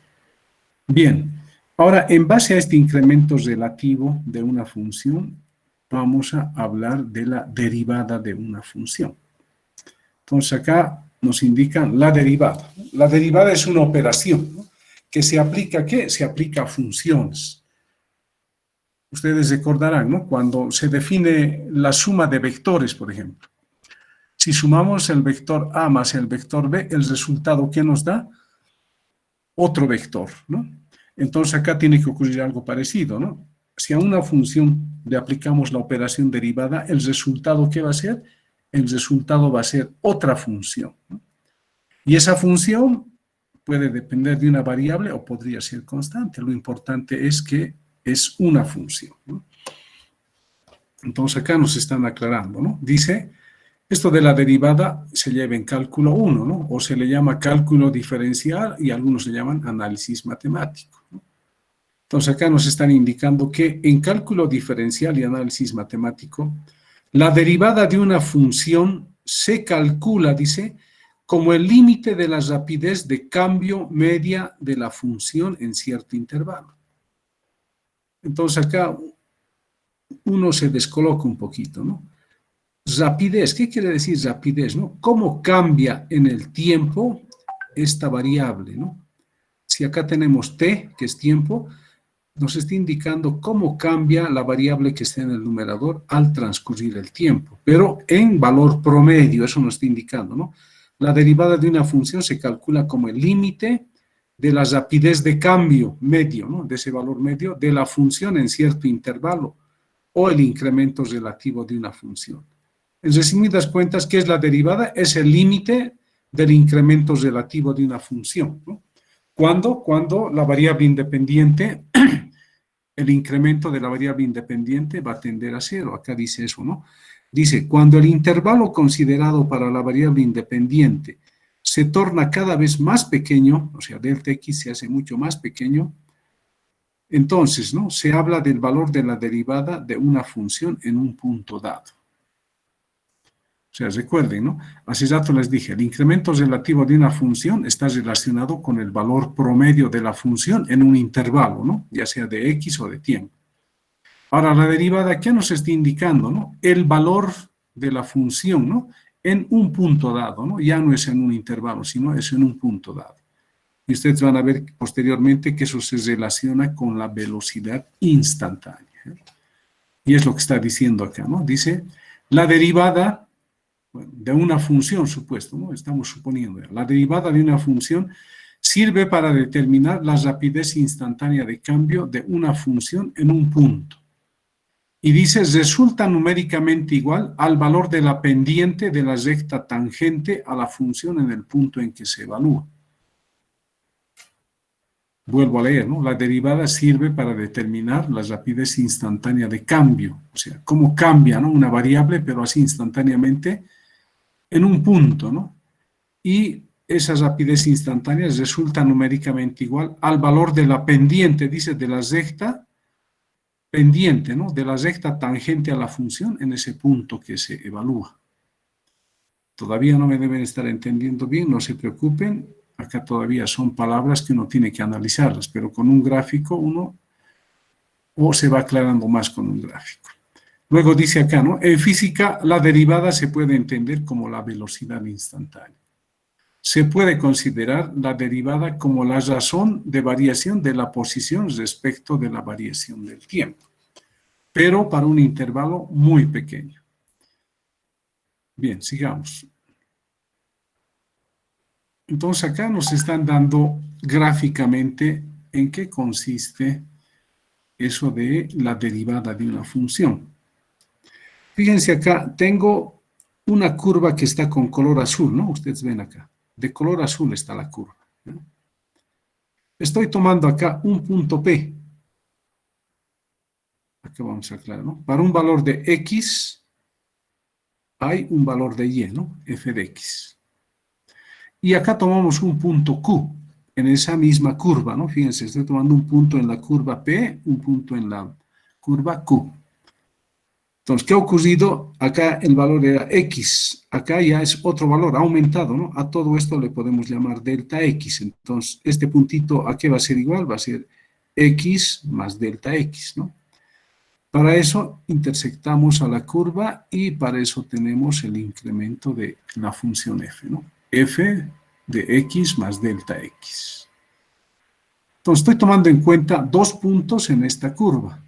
D: Bien, ahora en base a este incremento relativo de una función, vamos a hablar de la derivada de una función. Entonces acá nos indican la derivada. La derivada es una operación, ¿no? Que se aplica, ¿qué? Se aplica a funciones. Ustedes recordarán, ¿no? Cuando se define la suma de vectores, por ejemplo. Si sumamos el vector A más el vector B, el resultado que nos da otro vector, ¿no? Entonces acá tiene que ocurrir algo parecido, ¿no? Si a una función le aplicamos la operación derivada, ¿el resultado qué va a ser? El resultado va a ser otra función, ¿no? Y esa función puede depender de una variable o podría ser constante. Lo importante es que es una función, ¿no? Entonces acá nos están aclarando, ¿no? Dice, Esto de la derivada se lleva en cálculo 1, ¿no? O se le llama cálculo diferencial y algunos le llaman análisis matemático, ¿no? Entonces acá nos están indicando que en cálculo diferencial y análisis matemático, la derivada de una función se calcula, dice, como el límite de la rapidez de cambio media de la función en cierto intervalo. Entonces acá uno se descoloca un poquito, ¿no? Rapidez, ¿qué quiere decir rapidez, no? ¿Cómo cambia en el tiempo esta variable, no? Si acá tenemos t, que es tiempo, nos está indicando cómo cambia la variable que está en el numerador al transcurrir el tiempo, pero en valor promedio, eso nos está indicando, ¿no? La derivada de una función se calcula como el límite de la rapidez de cambio medio, ¿no? De ese valor medio de la función en cierto intervalo o el incremento relativo de una función. En resumidas cuentas, ¿qué es la derivada? Es el límite del incremento relativo de una función, ¿no? Cuando la variable independiente, el incremento de la variable independiente va a tender a cero. Acá dice eso, ¿no? Dice, cuando el intervalo considerado para la variable independiente se torna cada vez más pequeño, o sea, delta x se hace mucho más pequeño, entonces, ¿no? Se habla del valor de la derivada de una función en un punto dado. O sea, recuerden, ¿no? Hace rato les dije, el incremento relativo de una función está relacionado con el valor promedio de la función en un intervalo, ¿no? Ya sea de x o de tiempo. Ahora, la derivada, ¿qué nos está indicando, no? El valor de la función, ¿no? En un punto dado, ¿no? Ya no es en un intervalo, sino es en un punto dado. Y ustedes van a ver posteriormente que eso se relaciona con la velocidad instantánea. Y es lo que está diciendo acá, ¿no? Dice, la derivada de una función, supuesto, ¿no? Estamos suponiendo, la derivada de una función sirve para determinar la rapidez instantánea de cambio de una función en un punto. Y dice, resulta numéricamente igual al valor de la pendiente de la recta tangente a la función en el punto en que se evalúa. Vuelvo a leer, ¿no? La derivada sirve para determinar la rapidez instantánea de cambio, o sea, cómo cambia, ¿no? Una variable, pero así instantáneamente en un punto, ¿no? Y esa rapidez instantánea resulta numéricamente igual al valor de la pendiente, dice, de la recta pendiente, ¿no? De la recta tangente a la función en ese punto que se evalúa. Todavía no me deben estar entendiendo bien, no se preocupen. Acá todavía son palabras que uno tiene que analizarlas, pero con un gráfico uno o se va aclarando más con un gráfico. Luego dice acá, ¿no? En física, la derivada se puede entender como la velocidad instantánea. Se puede considerar la derivada como la razón de variación de la posición respecto de la variación del tiempo, pero para un intervalo muy pequeño. Bien, sigamos. Entonces acá nos están dando gráficamente en qué consiste eso de la derivada de una función. Fíjense acá, tengo una curva que está con color azul, ¿no? Ustedes ven acá, de color azul está la curva, ¿no? Estoy tomando acá un punto P. Acá vamos a aclarar, ¿no? Para un valor de X hay un valor de Y, ¿no? F de X. Y acá tomamos un punto Q en esa misma curva, ¿no? Fíjense, estoy tomando un punto en la curva P, un punto en la curva Q. Entonces, ¿qué ha ocurrido? Acá el valor era X, acá ya es otro valor, ha aumentado, ¿no? A todo esto le podemos llamar delta X. Entonces, este puntito, ¿a qué va a ser igual? Va a ser X más delta X, ¿no? Para eso intersectamos a la curva y para eso tenemos el incremento de la función f, ¿no? F de x más delta x. Entonces estoy tomando en cuenta dos puntos en esta curva.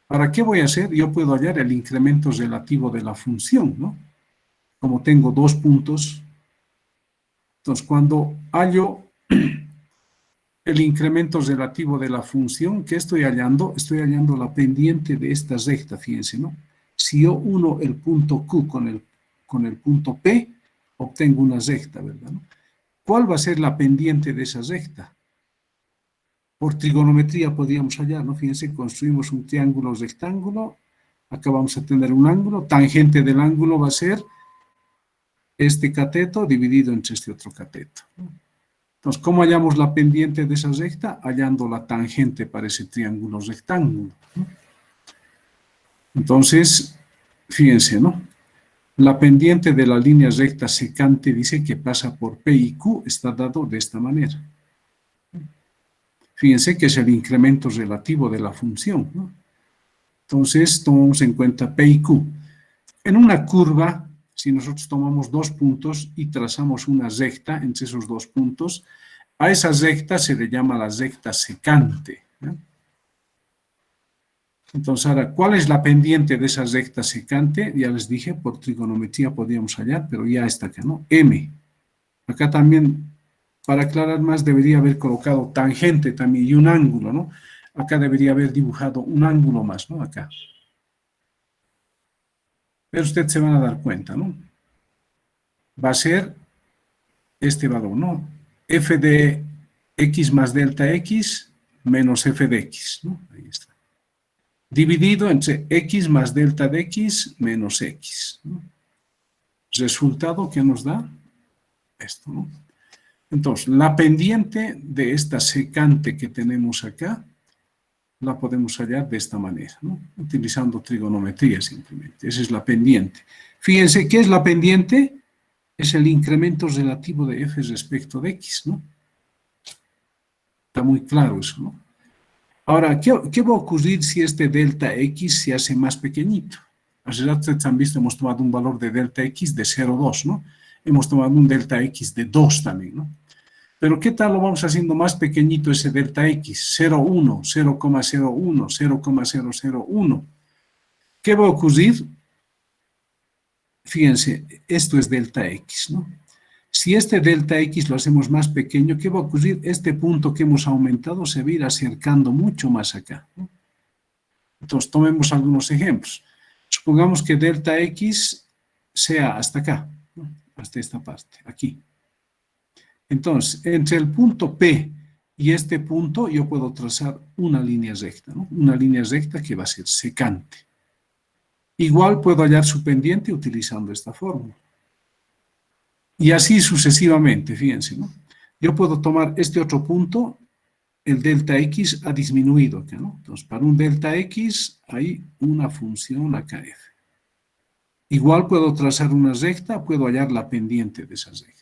D: ¿Para qué voy a hacer? Yo puedo hallar el incremento relativo de la función, ¿no? Como tengo dos puntos, entonces cuando hallo el incremento relativo de la función, ¿qué estoy hallando? Estoy hallando la pendiente de esta recta, fíjense, ¿no? Si yo uno el punto Q con el punto P, obtengo una recta, ¿verdad? ¿No? ¿Cuál va a ser la pendiente de esa recta? Por trigonometría podríamos hallar, ¿no? Fíjense, construimos un triángulo rectángulo, acá vamos a tener un ángulo, tangente del ángulo va a ser este cateto dividido entre este otro cateto. Entonces, ¿cómo hallamos la pendiente de esa recta? Hallando la tangente para ese triángulo rectángulo. Entonces, fíjense, ¿no? La pendiente de la línea recta secante dice que pasa por P y Q, está dado de esta manera. Fíjense que es el incremento relativo de la función, ¿no? Entonces, tomamos en cuenta P y Q. En una curva, si nosotros tomamos dos puntos y trazamos una recta entre esos dos puntos, a esa recta se le llama la recta secante, ¿no? Entonces, ahora, ¿cuál es la pendiente de esa recta secante? Ya les dije, por trigonometría podríamos hallar, pero ya está acá, ¿no? M. Acá también, para aclarar más, debería haber colocado tangente también y un ángulo, ¿no? Acá debería haber dibujado un ángulo más, ¿no? Acá. Pero ustedes se van a dar cuenta, ¿no? Va a ser este valor, ¿no? F de x más delta x menos f de x, ¿no? Ahí está. Dividido entre x más delta de x menos x, ¿no? Resultado que nos da esto, ¿no? Entonces, la pendiente de esta secante que tenemos acá, la podemos hallar de esta manera, ¿no? Utilizando trigonometría simplemente. Esa es la pendiente. Fíjense, ¿qué es la pendiente? Es el incremento relativo de f respecto de x, ¿no? Está muy claro eso, ¿no? Ahora, ¿qué va a ocurrir si este delta x se hace más pequeñito? Hace rato ustedes han visto, hemos tomado un valor de delta x de 0,2, ¿no? Hemos tomado un delta x de 2 también, ¿no? Pero ¿qué tal lo vamos haciendo más pequeñito ese delta x? 0,1, 0,01, 0,001. ¿Qué va a ocurrir? Fíjense, esto es delta x, ¿no? Si este delta x lo hacemos más pequeño, ¿qué va a ocurrir? Este punto que hemos aumentado se va a ir acercando mucho más acá, ¿no? Entonces, tomemos algunos ejemplos. Supongamos que delta x sea hasta acá, ¿no? Hasta esta parte, aquí. Entonces, entre el punto P y este punto, yo puedo trazar una línea recta, ¿no? Una línea recta que va a ser secante. Igual puedo hallar su pendiente utilizando esta fórmula. Y así sucesivamente, fíjense, ¿no? Yo puedo tomar este otro punto, el delta x ha disminuido acá, ¿no? Entonces, para un delta x hay una función acá f. Igual puedo trazar una recta, puedo hallar la pendiente de esa recta.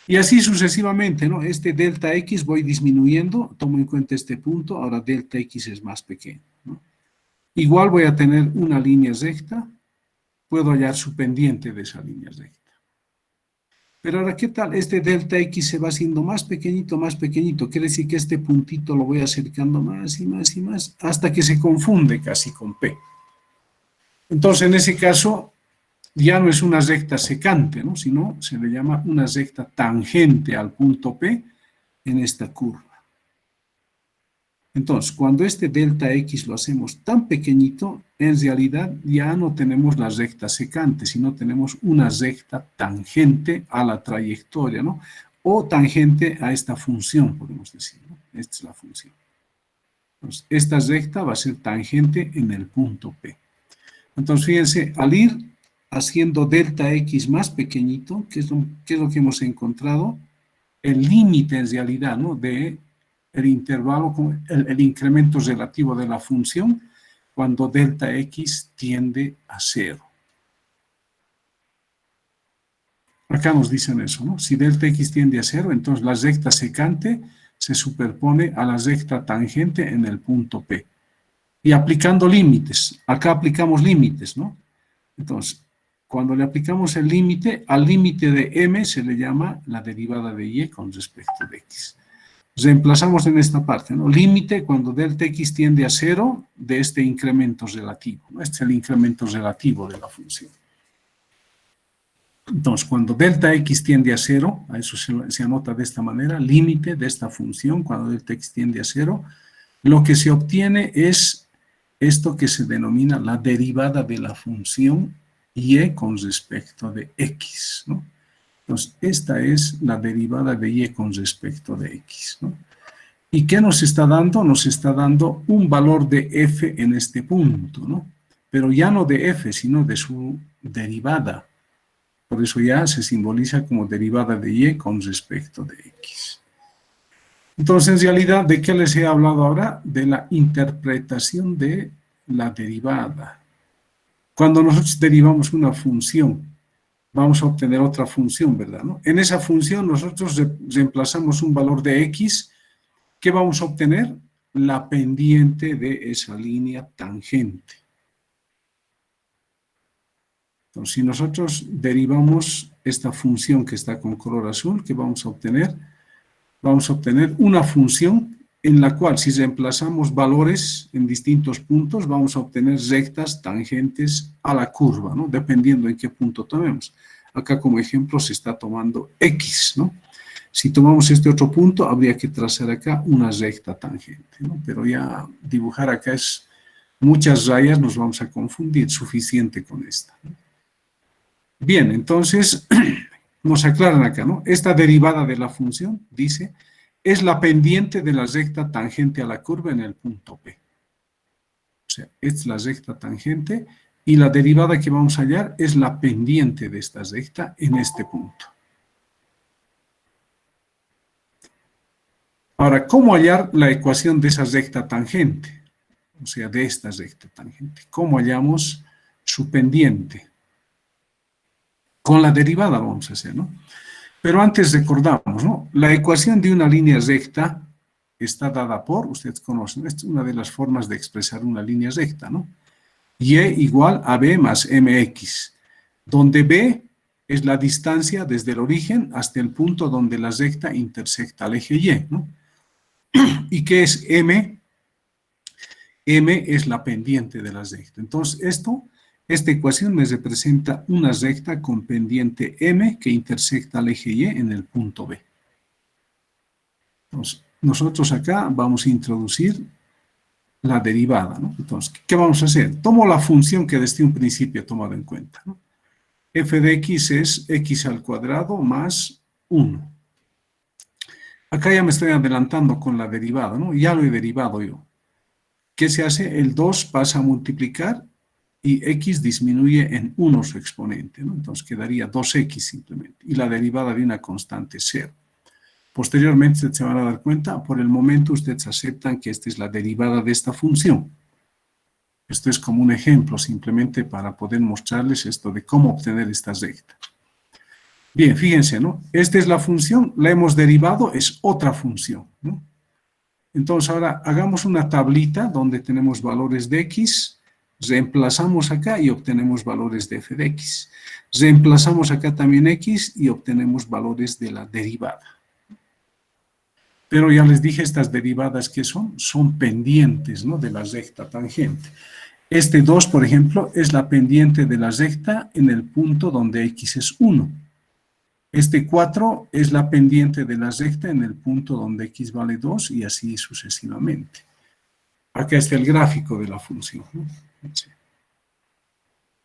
D: Y así sucesivamente, ¿no? Este delta x voy disminuyendo, tomo en cuenta este punto, ahora delta x es más pequeño, ¿no? Igual voy a tener una línea recta, puedo hallar su pendiente de esa línea recta. Pero ahora, ¿qué tal? Este delta x se va haciendo más pequeñito. Quiere decir que este puntito lo voy acercando más y más y más, hasta que se confunde casi con P. Entonces, en ese caso, ya no es una recta secante, ¿no? Sino se le llama una recta tangente al punto P en esta curva. Entonces, cuando este delta x lo hacemos tan pequeñito, en realidad ya no tenemos la recta secante, sino tenemos una recta tangente a la trayectoria, ¿no? O tangente a esta función, podemos decir, ¿no? Esta es la función. Entonces, esta recta va a ser tangente en el punto P. Entonces, fíjense, al ir haciendo delta x más pequeñito, ¿qué es lo que hemos encontrado? El límite en realidad, ¿no? De el intervalo con el incremento relativo de la función cuando delta x tiende a 0. Acá nos dicen eso, ¿no? Si delta x tiende a 0, entonces la recta secante se superpone a la recta tangente en el punto P. Y aplicando límites, acá aplicamos límites, ¿no? Entonces, cuando le aplicamos el límite, al límite de m se le llama la derivada de y con respecto de x. Reemplazamos en esta parte, ¿no? Límite cuando delta x tiende a 0 de este incremento relativo, ¿no? Este es el incremento relativo de la función. Entonces, cuando delta x tiende a 0, a eso se anota de esta manera, límite de esta función, cuando delta x tiende a 0, lo que se obtiene es esto que se denomina la derivada de la función y con respecto de x, ¿no? Entonces, esta es la derivada de y con respecto de x, ¿no? ¿Y qué nos está dando? Nos está dando un valor de f en este punto, ¿no? Pero ya no de f, sino de su derivada. Por eso ya se simboliza como derivada de y con respecto de x. Entonces, en realidad, ¿de qué les he hablado ahora? De la interpretación de la derivada. Cuando nosotros derivamos una función, vamos a obtener otra función, ¿verdad? ¿No? En esa función nosotros reemplazamos un valor de x. ¿Qué vamos a obtener? La pendiente de esa línea tangente. Entonces, si nosotros derivamos esta función que está con color azul, ¿qué vamos a obtener? Vamos a obtener una función en la cual si reemplazamos valores en distintos puntos, vamos a obtener rectas tangentes a la curva, ¿no? Dependiendo en qué punto tomemos. Acá como ejemplo se está tomando x, ¿no? Si tomamos este otro punto, habría que trazar acá una recta tangente, ¿no? Pero ya dibujar acá es muchas rayas, nos vamos a confundir, suficiente con esta, ¿no? Bien, entonces nos aclaran acá, ¿no? Esta derivada de la función, dice, es la pendiente de la recta tangente a la curva en el punto P. O sea, es la recta tangente y la derivada que vamos a hallar es la pendiente de esta recta en este punto. Ahora, ¿cómo hallar la ecuación de esa recta tangente? O sea, de esta recta tangente. ¿Cómo hallamos su pendiente? Con la derivada vamos a hacer, ¿no? Pero antes recordamos, ¿no? La ecuación de una línea recta está dada por, ustedes conocen, esta es una de las formas de expresar una línea recta, ¿no? Y igual a b más mx, donde b es la distancia desde el origen hasta el punto donde la recta intersecta al eje y, ¿no? ¿Y qué es m? M es la pendiente de la recta. Entonces, esta ecuación me representa una recta con pendiente M que intersecta al eje Y en el punto B. Entonces, nosotros acá vamos a introducir la derivada, ¿no? Entonces, ¿qué vamos a hacer? Tomo la función que desde un principio he tomado en cuenta, ¿no? F de x es x al cuadrado más 1. Acá ya me estoy adelantando con la derivada, ¿no? Ya lo he derivado yo. ¿Qué se hace? El 2 pasa a multiplicar y x disminuye en 1 su exponente, ¿no? Entonces quedaría 2x simplemente, y la derivada de una constante 0. Posteriormente ustedes se van a dar cuenta, por el momento ustedes aceptan que esta es la derivada de esta función. Esto es como un ejemplo simplemente para poder mostrarles esto de cómo obtener esta recta. Bien, fíjense, ¿no? Esta es la función, la hemos derivado, es otra función, ¿no? Entonces ahora hagamos una tablita donde tenemos valores de x, reemplazamos acá y obtenemos valores de f de x. Reemplazamos acá también x y obtenemos valores de la derivada. Pero ya les dije, estas derivadas que son pendientes, ¿no? De la recta tangente. Este 2, por ejemplo, es la pendiente de la recta en el punto donde x es 1. Este 4 es la pendiente de la recta en el punto donde x vale 2 y así sucesivamente. Acá está el gráfico de la función, ¿no?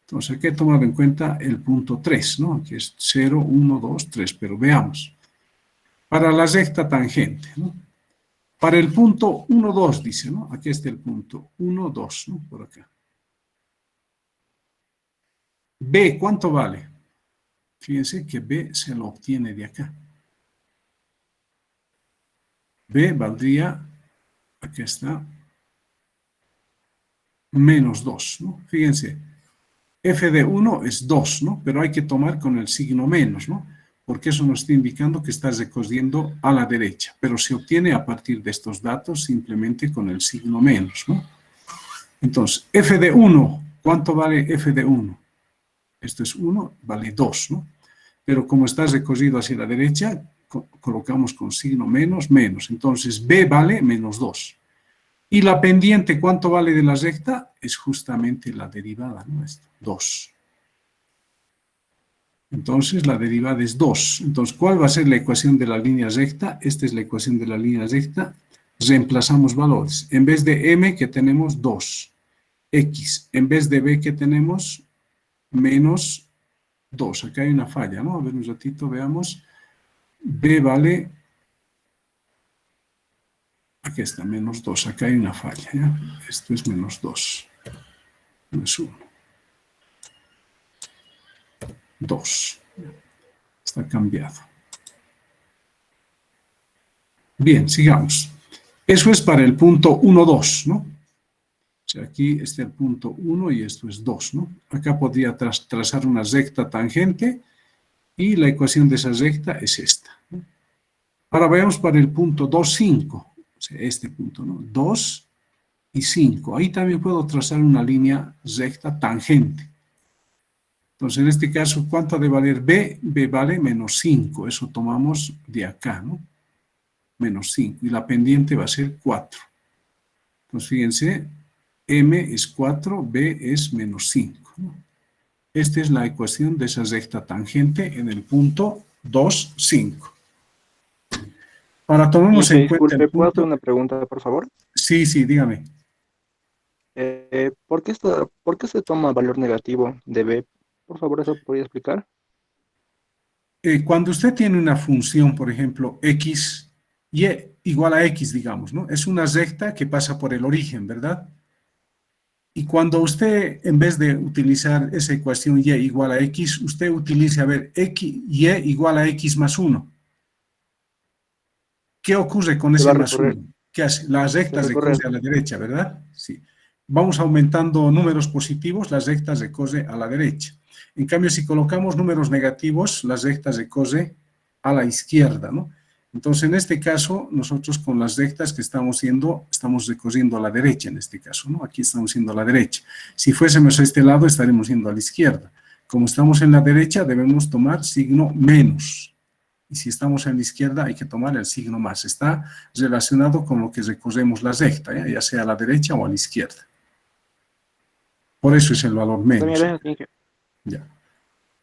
D: Entonces, aquí he tomado en cuenta el punto 3, ¿no? Que es 0, 1, 2, 3, pero veamos. Para la recta tangente, ¿no? Para el punto 1, 2, dice, ¿no? Aquí está el punto 1, 2, ¿no? Por acá. B, ¿cuánto vale? Fíjense que B se lo obtiene de acá. B valdría, aquí está, menos 2, ¿no? Fíjense, f de 1 es 2, ¿no? Pero hay que tomar con el signo menos, ¿no? Porque eso nos está indicando que está recorriendo a la derecha, pero se obtiene a partir de estos datos simplemente con el signo menos, ¿no? Entonces, f de 1, ¿cuánto vale f de 1? Esto es 1, vale 2, ¿no? Pero como está recorrido hacia la derecha, colocamos con signo menos, menos. Entonces, b vale menos 2. Y la pendiente, ¿cuánto vale de la recta? Es justamente la derivada, ¿no? 2. Entonces, la derivada es 2. Entonces, ¿cuál va a ser la ecuación de la línea recta? Esta es la ecuación de la línea recta. Reemplazamos valores. En vez de m, que tenemos 2. X. En vez de b, que tenemos menos 2. Acá hay una falla, ¿no? A ver un ratito, veamos. B vale... Aquí está, menos 2. Acá hay una falla, ¿ya? Esto es menos 2. No es 1. 2. Está cambiado. Bien, sigamos. Eso es para el punto 1, 2, ¿no? O sea, aquí está el punto 1 y esto es 2, ¿no? Acá podría trazar una recta tangente y la ecuación de esa recta es esta, ¿no? Ahora veamos para el punto 2, 5. O sea, este punto, ¿no? 2 y 5. Ahí también puedo trazar una línea recta tangente. Entonces, en este caso, ¿cuánto ha de valer B? B vale menos 5. Eso tomamos de acá, ¿no? Menos 5. Y la pendiente va a ser 4. Entonces, fíjense, M es 4, B es menos 5, ¿no? Esta es la ecuación de esa recta tangente en el punto 2, 5. Ahora tomemos
A: Profe,
D: en cuenta el
A: disculpe, ¿puedo hacer
D: punto...
A: una pregunta, por favor?
D: Sí, sí, dígame.
A: ¿Por qué se toma valor negativo de B? Por favor, ¿eso podría explicar?
D: Cuando usted tiene una función, por ejemplo, x, y igual a x, digamos, ¿no? Es una recta que pasa por el origen, ¿verdad? Y cuando usted, en vez de utilizar esa ecuación y igual a x, usted utiliza, a ver, x, y igual a x más 1. ¿Qué ocurre con
A: Se
D: ese
A: va a
D: más
A: recorrer,
D: 1? ¿Qué hace? La
A: se
D: recta
A: recorre.
D: recorre a la derecha, ¿verdad? Sí. Vamos aumentando números positivos, las rectas recorre a la derecha. En cambio, si colocamos números negativos, las rectas recorre a la izquierda, ¿no? Entonces, en este caso, nosotros con las rectas que estamos haciendo, estamos recorriendo a la derecha en este caso, ¿no? Aquí estamos yendo a la derecha. Si fuésemos a este lado, estaremos yendo a la izquierda. Como estamos en la derecha, debemos tomar signo menos. Y si estamos en la izquierda, hay que tomar el signo más. Está relacionado con lo que recorremos la recta, ya sea a la derecha o a la izquierda. Por eso es el valor
A: También
D: menos.
A: gracias, Inge.
D: Ya.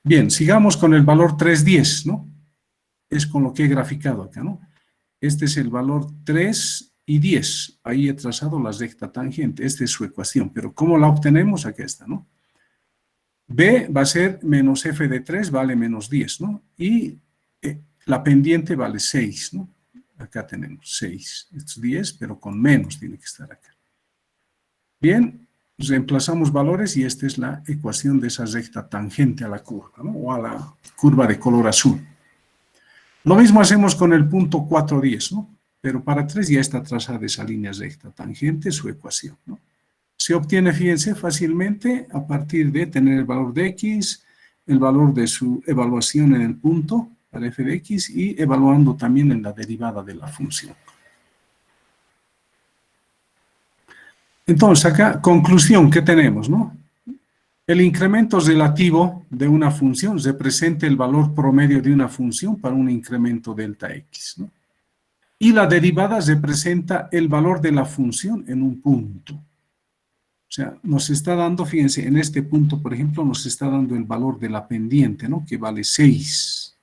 D: Bien, sigamos con el valor 310, ¿no? Es con lo que he graficado acá, ¿no? Este es el valor 3 y 10. Ahí he trazado la recta tangente. Esta es su ecuación. Pero ¿cómo la obtenemos? Aquí está, ¿no? B va a ser menos f de 3, vale menos 10, ¿no? Y la pendiente vale 6, ¿no? Acá tenemos 6. Esto es 10, pero con menos tiene que estar acá. Bien, reemplazamos valores y esta es la ecuación de esa recta tangente a la curva, ¿no? O a la curva de color azul. Lo mismo hacemos con el punto 410, ¿no? Pero para 3 ya está trazada esa línea recta tangente, su ecuación, ¿no? Se obtiene, fíjense, fácilmente a partir de tener el valor de x, el valor de su evaluación en el punto para f de x y evaluando también en la derivada de la función. Entonces, acá, conclusión, ¿qué tenemos, no? El incremento relativo de una función representa el valor promedio de una función para un incremento delta x, ¿no? Y la derivada representa el valor de la función en un punto. O sea, nos está dando, fíjense, en este punto, por ejemplo, nos está dando el valor de la pendiente, ¿no? Que vale 6.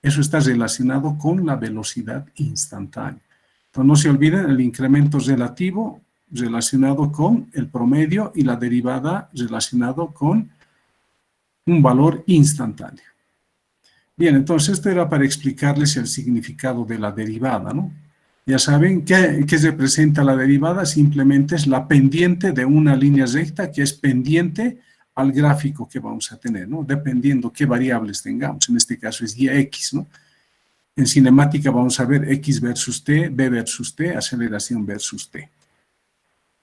D: Eso está relacionado con la velocidad instantánea. Entonces, no se olviden el incremento relativo relacionado con el promedio y la derivada relacionado con un valor instantáneo. Bien, entonces esto era para explicarles el significado de la derivada, ¿no? Ya saben, ¿qué representa la derivada? Simplemente es la pendiente de una línea recta que es pendiente al gráfico que vamos a tener, ¿no? Dependiendo qué variables tengamos. En este caso es y x, ¿no? En cinemática vamos a ver x versus t, b versus t, aceleración versus t.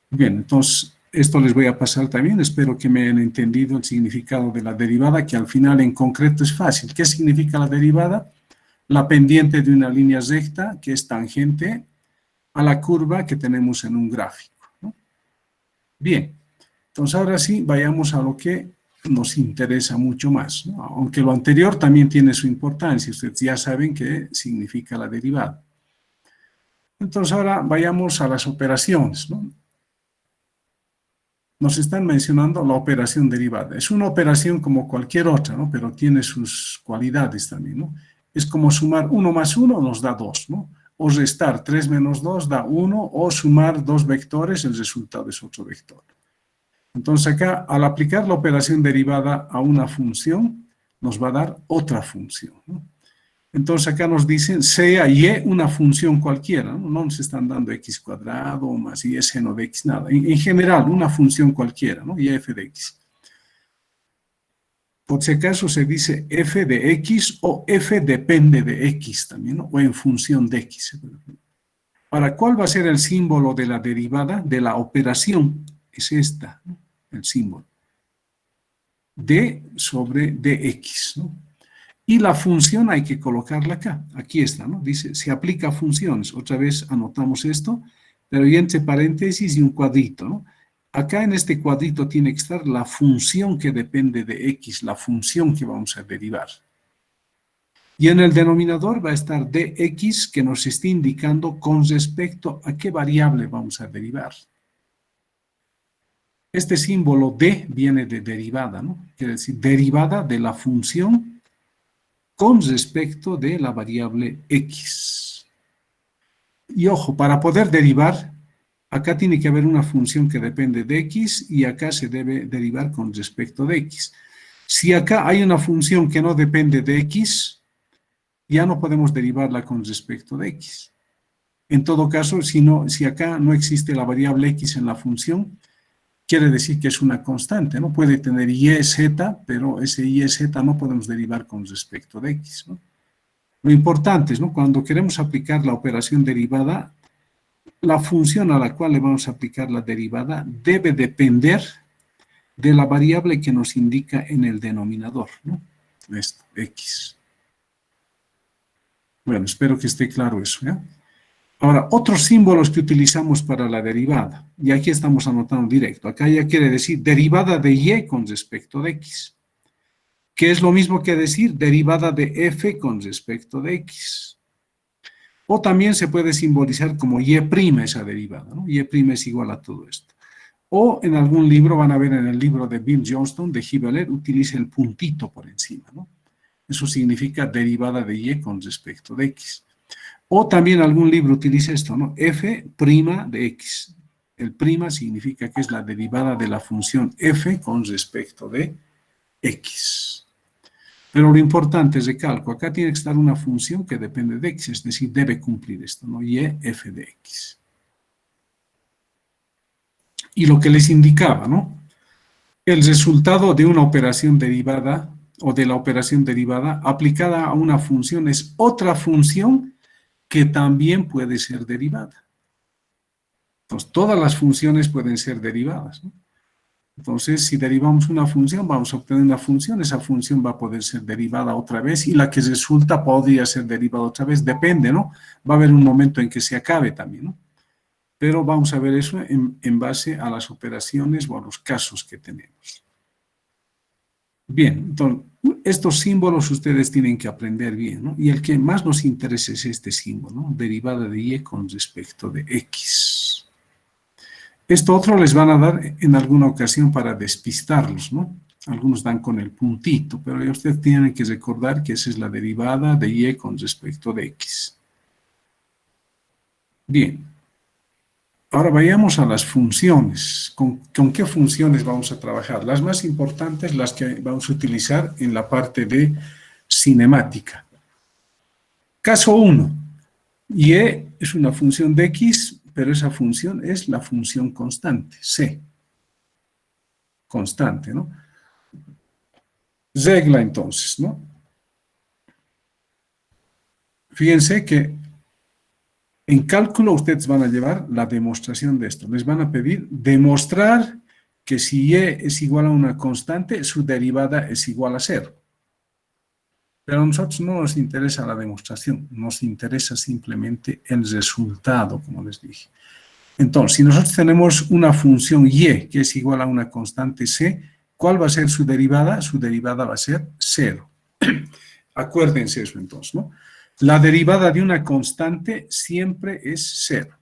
D: Bien, entonces esto les voy a pasar también. Espero que me hayan entendido el significado de la derivada, que al final en concreto es fácil. ¿Qué significa la derivada? La pendiente de una línea recta que es tangente a la curva que tenemos en un gráfico, ¿no? Bien, entonces ahora sí vayamos a lo que nos interesa mucho más, ¿no? Aunque lo anterior también tiene su importancia, ustedes ya saben qué significa la derivada. Entonces ahora vayamos a las operaciones, ¿no? Nos están mencionando la operación derivada. Es una operación como cualquier otra, ¿no? Pero tiene sus cualidades también, ¿no? Es como sumar 1 más 1 nos da 2, ¿no? O restar 3 menos 2 da 1, o sumar dos vectores, el resultado es otro vector. Entonces acá, al aplicar la operación derivada a una función, nos va a dar otra función, ¿no? Entonces acá nos dicen, sea y una función cualquiera, ¿no? No nos están dando x cuadrado más y seno de x, nada. En general, una función cualquiera, ¿no? Y f de x. Por si acaso se dice f de x o f depende de x también, ¿no? O en función de x. Ahora, ¿cuál va a ser el símbolo de la derivada de la operación? Es esta, ¿no? El símbolo. D sobre dx, ¿no? Y la función hay que colocarla acá. Aquí está, ¿no? Dice, se aplica a funciones. Otra vez anotamos esto, pero y entre paréntesis y un cuadrito, ¿no? Acá en este cuadrito tiene que estar la función que depende de x, la función que vamos a derivar. Y en el denominador va a estar dx, que nos está indicando con respecto a qué variable vamos a derivar. Este símbolo d viene de derivada, ¿no? Quiere decir, derivada de la función con respecto de la variable x. Y ojo, para poder derivar, acá tiene que haber una función que depende de x y acá se debe derivar con respecto de x. Si acá hay una función que no depende de x, ya no podemos derivarla con respecto de x. En todo caso, si acá no existe la variable x en la función, quiere decir que es una constante, ¿no? Puede tener y, z, pero ese y, z no podemos derivar con respecto de x, ¿no? Lo importante es, ¿no? Cuando queremos aplicar la operación derivada, la función a la cual le vamos a aplicar la derivada debe depender de la variable que nos indica en el denominador, ¿no? Esto, x. Bueno, espero que esté claro eso, ¿ya? Ahora, otros símbolos que utilizamos para la derivada, y aquí estamos anotando directo, acá ya quiere decir derivada de y con respecto de x, que es lo mismo que decir derivada de f con respecto de x. O también se puede simbolizar como y' esa derivada, ¿no? Y' es igual a todo esto. O en algún libro, van a ver en el libro de Bill Johnston, de Hibeler, utiliza el puntito por encima, ¿no? Eso significa derivada de y con respecto de x. O también algún libro utiliza esto, ¿no? F' de x. El prima significa que es la derivada de la función f con respecto de x. Pero lo importante es de cálculo. Acá tiene que estar una función que depende de x, es decir, debe cumplir esto, ¿no? Y f de x. Y lo que les indicaba, ¿no? El resultado de una operación derivada o de la operación derivada aplicada a una función es otra función que también puede ser derivada. Entonces, todas las funciones pueden ser derivadas, ¿no? Entonces, si derivamos una función, vamos a obtener una función, esa función va a poder ser derivada otra vez y la que resulta podría ser derivada otra vez, depende, ¿no? Va a haber un momento en que se acabe también, ¿no? Pero vamos a ver eso en base a las operaciones o a los casos que tenemos. Bien, entonces, estos símbolos ustedes tienen que aprender bien, ¿no? Y el que más nos interesa es este símbolo, ¿no? Derivada de y con respecto de x. Esto otro les van a dar en alguna ocasión para despistarlos, ¿no? Algunos dan con el puntito, pero ya ustedes tienen que recordar que esa es la derivada de y con respecto de x. Bien. Ahora vayamos a las funciones. ¿Con qué funciones vamos a trabajar? Las más importantes, las que vamos a utilizar en la parte de cinemática. Caso 1. Y es una función de x, pero esa función es la función constante, c. Constante, ¿no? Regla entonces, ¿no? Fíjense que en cálculo ustedes van a llevar la demostración de esto. Les van a pedir demostrar que si y es igual a una constante, su derivada es igual a 0. Pero a nosotros no nos interesa la demostración, nos interesa simplemente el resultado, como les dije. Entonces, si nosotros tenemos una función y que es igual a una constante c, ¿cuál va a ser su derivada? Su derivada va a ser 0. Acuérdense eso entonces, ¿no? La derivada de una constante siempre es 0.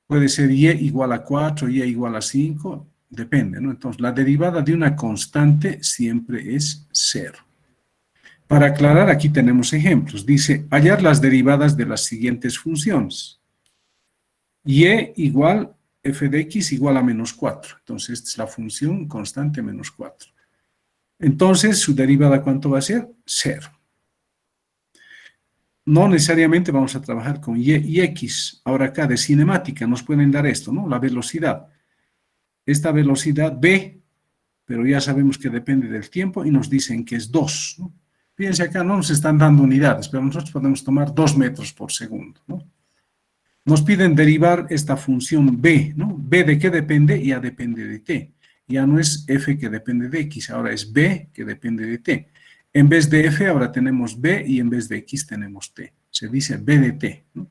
D: Puede ser y igual a 4, y igual a 5, depende, ¿no? Entonces, la derivada de una constante siempre es 0. Para aclarar, aquí tenemos ejemplos. Dice, hallar las derivadas de las siguientes funciones. Y igual, f de x igual a menos 4. Entonces, esta es la función constante menos 4. Entonces, su derivada, ¿cuánto va a ser? 0. No necesariamente vamos a trabajar con y x. Ahora acá de cinemática nos pueden dar esto, ¿no? La velocidad. Esta velocidad v pero ya sabemos que depende del tiempo y nos dicen que es 2, ¿no? Fíjense acá, no nos están dando unidades, pero nosotros podemos tomar 2 metros por segundo, ¿no? Nos piden derivar esta función b, ¿no? B de qué depende, ya depende de t. Ya no es f que depende de x, ahora es b que depende de t. En vez de f ahora tenemos b y en vez de x tenemos t. Se dice b de t, ¿no?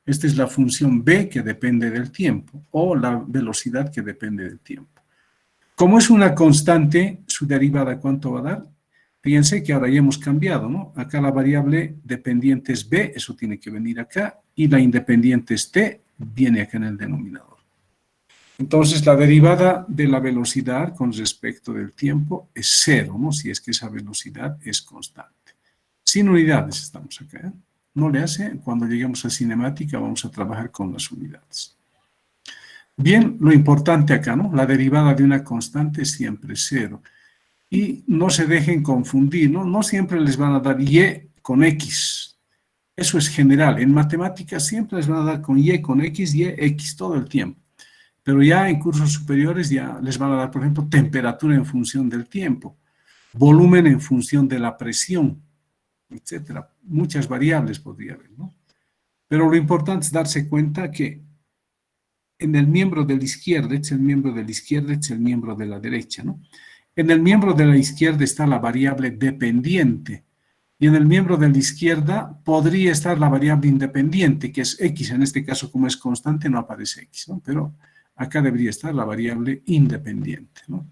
D: Esta es la función b que depende del tiempo o la velocidad que depende del tiempo. Como es una constante, su derivada, ¿cuánto va a dar? Fíjense que ahora ya hemos cambiado, ¿no? Acá la variable dependiente es b, eso tiene que venir acá, y la independiente es t, viene acá en el denominador. Entonces, la derivada de la velocidad con respecto del tiempo es 0, ¿no? Si es que esa velocidad es constante. Sin unidades estamos acá, ¿eh? No le hace, cuando lleguemos a cinemática vamos a trabajar con las unidades. Bien, lo importante acá, ¿no? La derivada de una constante siempre es 0. Y no se dejen confundir, ¿no? No siempre les van a dar y con x. Eso es general. En matemáticas siempre les van a dar con y, con x, todo el tiempo. Pero ya en cursos superiores ya les van a dar, por ejemplo, temperatura en función del tiempo, volumen en función de la presión, etcétera. Muchas variables podría haber, ¿no? Pero lo importante es darse cuenta que en el miembro de la izquierda, este es el miembro de la izquierda, este es el miembro de la derecha, ¿no? En el miembro de la izquierda está la variable dependiente y en el miembro de la izquierda podría estar la variable independiente, que es x. En este caso, como es constante, no aparece x, ¿no? Pero acá debería estar la variable independiente, ¿no?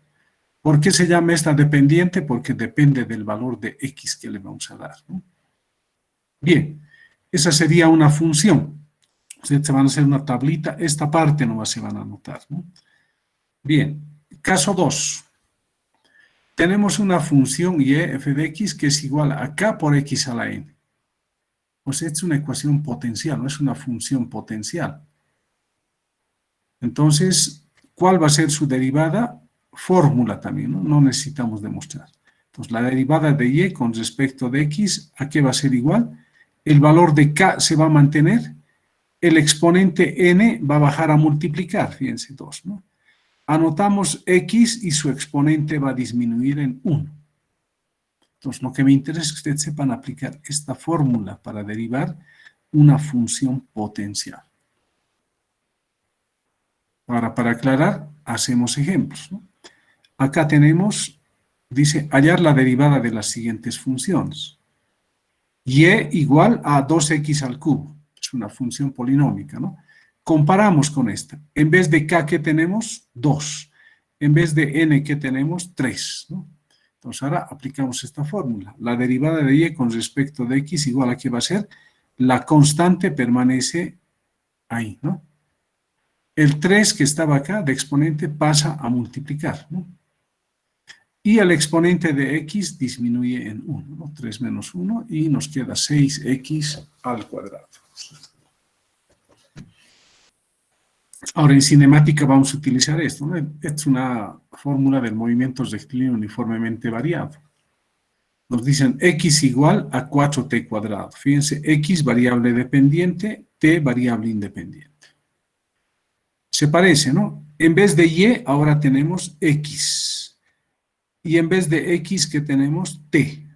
D: ¿Por qué se llama esta dependiente? Porque depende del valor de x que le vamos a dar, ¿no? Bien, esa sería una función. Ustedes se van a hacer una tablita, esta parte nomás se van a anotar, ¿no? Bien, caso 2. Tenemos una función y f de x que es igual a k por x a la n. O sea, es una ecuación potencial, no es una función potencial. Entonces, ¿cuál va a ser su derivada? Fórmula también, ¿no? No necesitamos demostrar. Entonces, la derivada de y con respecto de x, ¿a qué va a ser igual? El valor de k se va a mantener, el exponente n va a bajar a multiplicar, fíjense, 2, ¿no? Anotamos x y su exponente va a disminuir en 1. Entonces, lo que me interesa es que ustedes sepan aplicar esta fórmula para derivar una función potencial. Ahora, para aclarar, hacemos ejemplos, ¿no? Acá tenemos, dice, hallar la derivada de las siguientes funciones. Y igual a 2x al cubo. Es una función polinómica, ¿no? Comparamos con esta. En vez de k, ¿qué tenemos? 2. En vez de n, ¿qué tenemos? 3, ¿no? Entonces, ahora aplicamos esta fórmula. La derivada de y con respecto de x igual a qué va a ser. La constante permanece ahí, ¿no? El 3 que estaba acá de exponente pasa a multiplicar, ¿no? Y el exponente de x disminuye en 1, ¿no? 3 menos 1 y nos queda 6x al cuadrado. Ahora, en cinemática vamos a utilizar esto, ¿no? Es una fórmula del movimiento rectilíneo uniformemente variado. Nos dicen x igual a 4t cuadrado. Fíjense, x variable dependiente, t variable independiente. Se parece, ¿no? En vez de y, ahora tenemos x. Y en vez de x, ¿qué tenemos? T.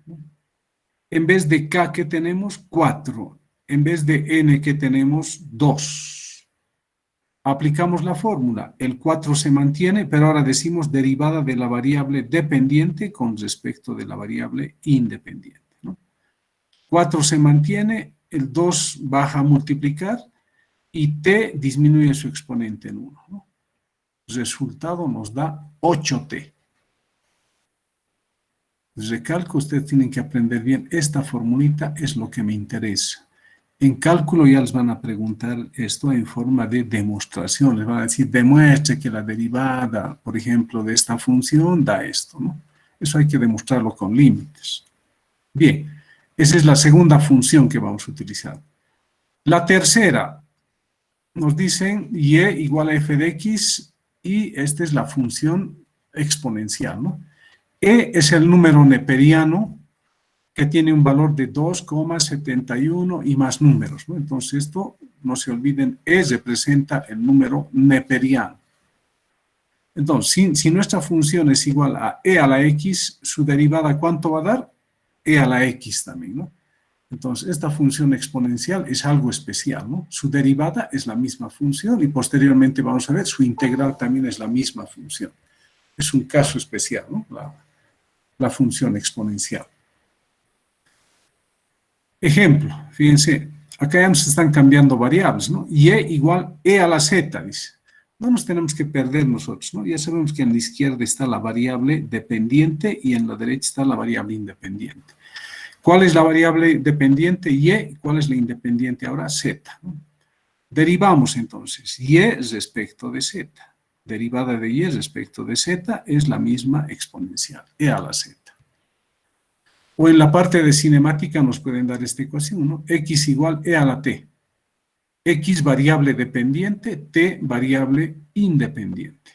D: En vez de k, ¿qué tenemos? 4. En vez de n, ¿qué tenemos? 2. Aplicamos la fórmula. El 4 se mantiene, pero ahora decimos derivada de la variable dependiente con respecto de la variable independiente, ¿no? 4 se mantiene, el 2 baja a multiplicar y t disminuye su exponente en 1, ¿no? El resultado nos da 8t. Recalco, ustedes tienen que aprender bien, esta formulita es lo que me interesa. En cálculo ya les van a preguntar esto en forma de demostración. Les van a decir, demuestre que la derivada, por ejemplo, de esta función da esto, ¿no? Eso hay que demostrarlo con límites. Bien, esa es la segunda función que vamos a utilizar. La tercera, nos dicen y igual a f de x y esta es la función exponencial, ¿no? E es el número neperiano que tiene un valor de 2,71 y más números, ¿no? Entonces esto, no se olviden, E representa el número neperiano. Entonces, si nuestra función es igual a e a la x, su derivada, ¿cuánto va a dar? E a la x también, ¿no? Entonces, esta función exponencial es algo especial, ¿no? Su derivada es la misma función y posteriormente vamos a ver, su integral también es la misma función. Es un caso especial, ¿no? La función exponencial. Ejemplo, fíjense, acá ya nos están cambiando variables, ¿no? Y e igual e a la z, dice. No nos tenemos que perder nosotros, ¿no? Ya sabemos que en la izquierda está la variable dependiente y en la derecha está la variable independiente. ¿Cuál es la variable dependiente? Y. ¿Cuál es la independiente ahora? Z, ¿no? Derivamos entonces y respecto de z. Derivada de y respecto de z es la misma exponencial, e a la z. O en la parte de cinemática nos pueden dar esta ecuación, ¿no? X igual e a la t. X variable dependiente, t variable independiente.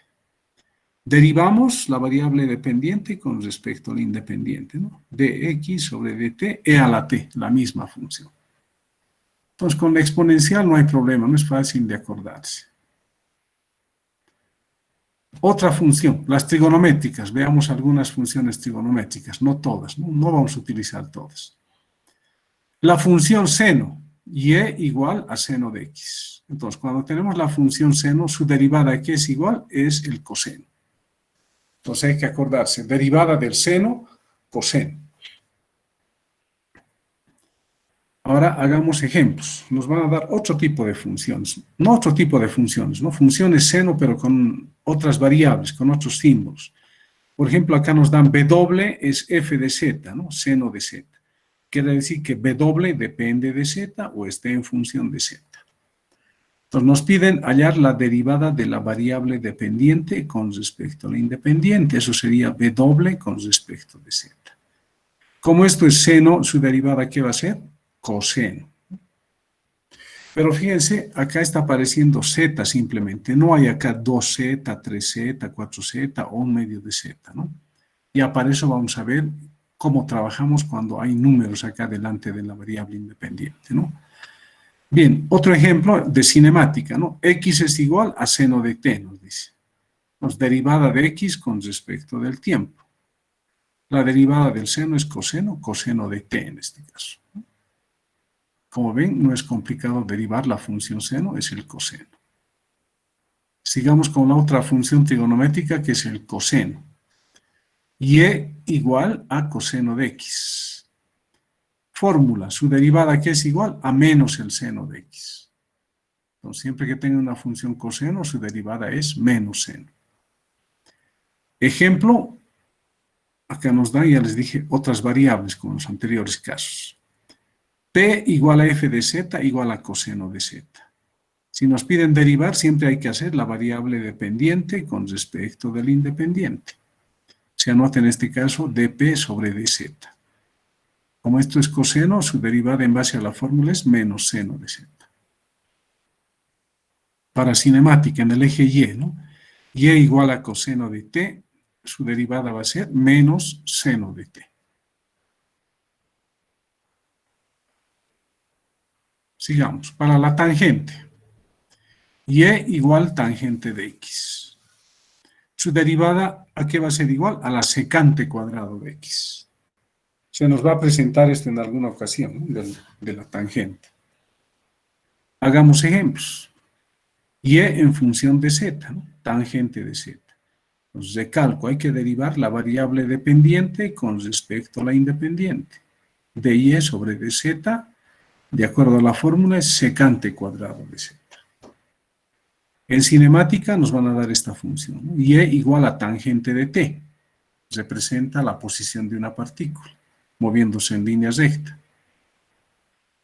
D: Derivamos la variable dependiente con respecto a la independiente, ¿no? Dx sobre dt, e a la t, la misma función. Entonces, con la exponencial no hay problema, no es fácil de acordarse. Otra función, las trigonométricas. Veamos algunas funciones trigonométricas, no todas, no vamos a utilizar todas. La función seno, y igual a seno de x. Entonces, cuando tenemos la función seno, su derivada que es igual es el coseno. Entonces hay que acordarse, derivada del seno, coseno. Ahora hagamos ejemplos. Nos van a dar otro tipo de funciones. No otro tipo de funciones, ¿no? Funciones seno, pero con otras variables, con otros símbolos. Por ejemplo, acá nos dan W es f de z, ¿no? Seno de z. Quiere decir que W depende de z o esté en función de z. Entonces nos piden hallar la derivada de la variable dependiente con respecto a la independiente. Eso sería W con respecto de z. Como esto es seno, su derivada, ¿qué va a ser? Coseno. Pero fíjense, acá está apareciendo z simplemente. No hay acá 2z, 3z, 4z o un medio de z, ¿no? Y para eso vamos a ver cómo trabajamos cuando hay números acá delante de la variable independiente, ¿no? Bien, otro ejemplo de cinemática, ¿no? X es igual a seno de t, nos dice. Nos derivada de x con respecto del tiempo. La derivada del seno es coseno, coseno de t en este caso. Como ven, no es complicado derivar la función seno, es el coseno. Sigamos con la otra función trigonométrica que es el coseno. Y igual a coseno de x. Fórmula, su derivada que es igual a menos el seno de x. Entonces, siempre que tenga una función coseno, su derivada es menos seno. Ejemplo, acá nos dan, ya les dije, otras variables como en los anteriores casos. P igual a f de z igual a coseno de z. Si nos piden derivar, siempre hay que hacer la variable dependiente con respecto del independiente. Se anota en este caso dp sobre dz. Como esto es coseno, su derivada en base a la fórmula es menos seno de z. Para cinemática, en el eje y, ¿no? Y igual a coseno de t, su derivada va a ser menos seno de t. Sigamos. Para la tangente, y igual tangente de x. Su derivada, ¿a qué va a ser igual? A la secante cuadrado de x. Se nos va a presentar esto en alguna ocasión, ¿no? de la tangente. Hagamos ejemplos. Y en función de z, ¿no? Tangente de z. Entonces, recalco, hay que derivar la variable dependiente con respecto a la independiente. De y sobre dz, de acuerdo a la fórmula, es secante cuadrado de z. En cinemática nos van a dar esta función, ¿no? Y igual a tangente de t. Representa la posición de una partícula, moviéndose en línea recta.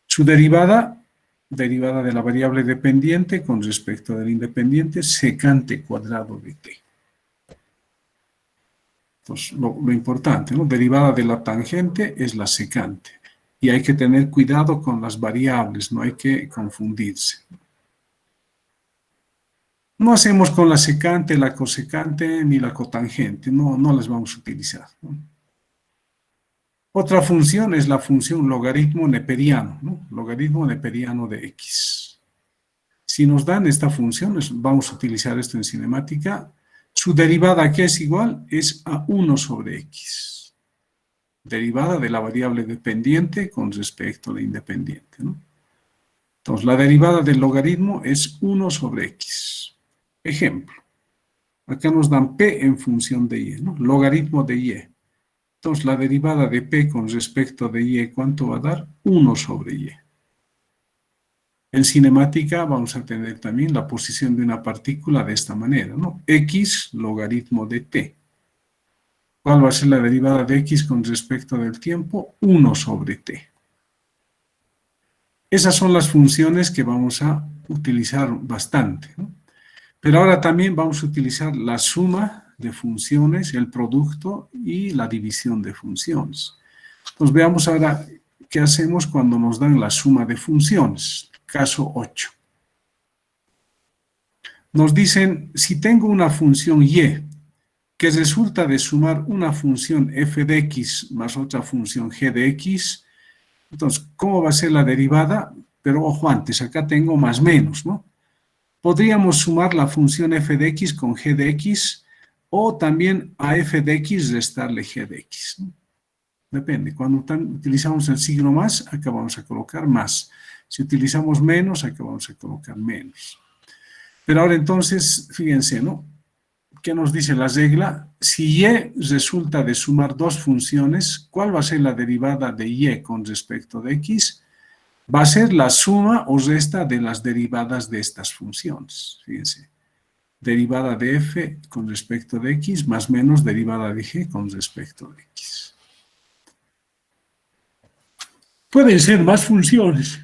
D: Su derivada de la variable dependiente con respecto del independiente, secante cuadrado de t. Entonces, lo importante, ¿no? Derivada de la tangente es la secante. Y hay que tener cuidado con las variables, no hay que confundirse. No hacemos con la secante, la cosecante, ni la cotangente, no las vamos a utilizar, ¿no? Otra función es la función logaritmo neperiano, ¿no? Logaritmo neperiano de x. Si nos dan esta función, vamos a utilizar esto en cinemática, Su derivada, ¿a qué es igual? Es a 1 sobre x. Derivada de la variable dependiente con respecto a la independiente, ¿no? Entonces, la derivada del logaritmo es 1 sobre x. Ejemplo. Acá nos dan p en función de y, ¿no? Logaritmo de y. Entonces, la derivada de p con respecto de y, ¿cuánto va a dar? 1 sobre y. En cinemática vamos a tener también la posición de una partícula de esta manera, ¿no? X logaritmo de t. ¿Cuál va a ser la derivada de x con respecto del tiempo? 1 sobre t. Esas son las funciones que vamos a utilizar bastante, ¿no? Pero ahora también vamos a utilizar la suma de funciones, el producto y la división de funciones. Entonces veamos ahora qué hacemos cuando nos dan la suma de funciones. Caso 8. Nos dicen, si tengo una función y que resulta de sumar una función f de x más otra función g de x, entonces, ¿cómo va a ser la derivada? Pero ojo antes, acá tengo más menos, ¿no? Podríamos sumar la función f de x con g de x o también a f de x restarle g de x, ¿no? Depende, cuando utilizamos el signo más, acá vamos a colocar más. Si utilizamos menos, acá vamos a colocar menos. Pero ahora entonces, fíjense, ¿no? ¿Qué nos dice la regla? Si y resulta de sumar dos funciones, ¿cuál va a ser la derivada de y con respecto de x? Va a ser la suma o resta de las derivadas de estas funciones. Fíjense. Derivada de f con respecto de x más menos derivada de g con respecto de x. Pueden ser más funciones.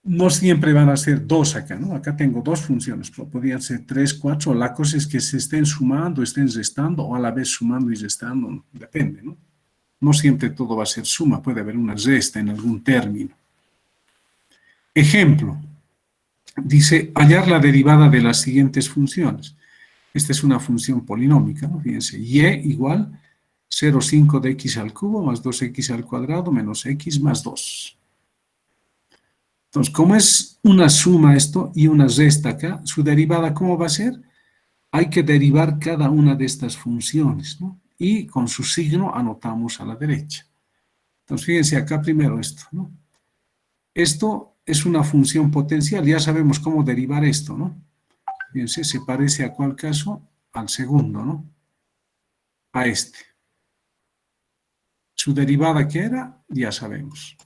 D: No siempre van a ser dos acá, ¿no? Acá tengo dos funciones, podrían ser 3, 4. La cosa es que se estén sumando, estén restando o a la vez sumando y restando, ¿no? Depende, ¿no? No siempre todo va a ser suma, puede haber una resta en algún término. Ejemplo, dice hallar la derivada de las siguientes funciones. Esta es una función polinómica, ¿no? Fíjense, y igual 0,5 de x al cubo más 2x al cuadrado menos x más 2. Entonces, como es una suma esto y una resta acá, su derivada, ¿cómo va a ser? Hay que derivar cada una de estas funciones, ¿no? Y con su signo anotamos a la derecha. Entonces, fíjense acá primero esto, ¿no? Esto es una función potencial, ya sabemos cómo derivar esto, ¿no? Fíjense, se parece a cuál caso, al segundo, ¿no? A este. Su derivada, ¿qué era? Ya sabemos.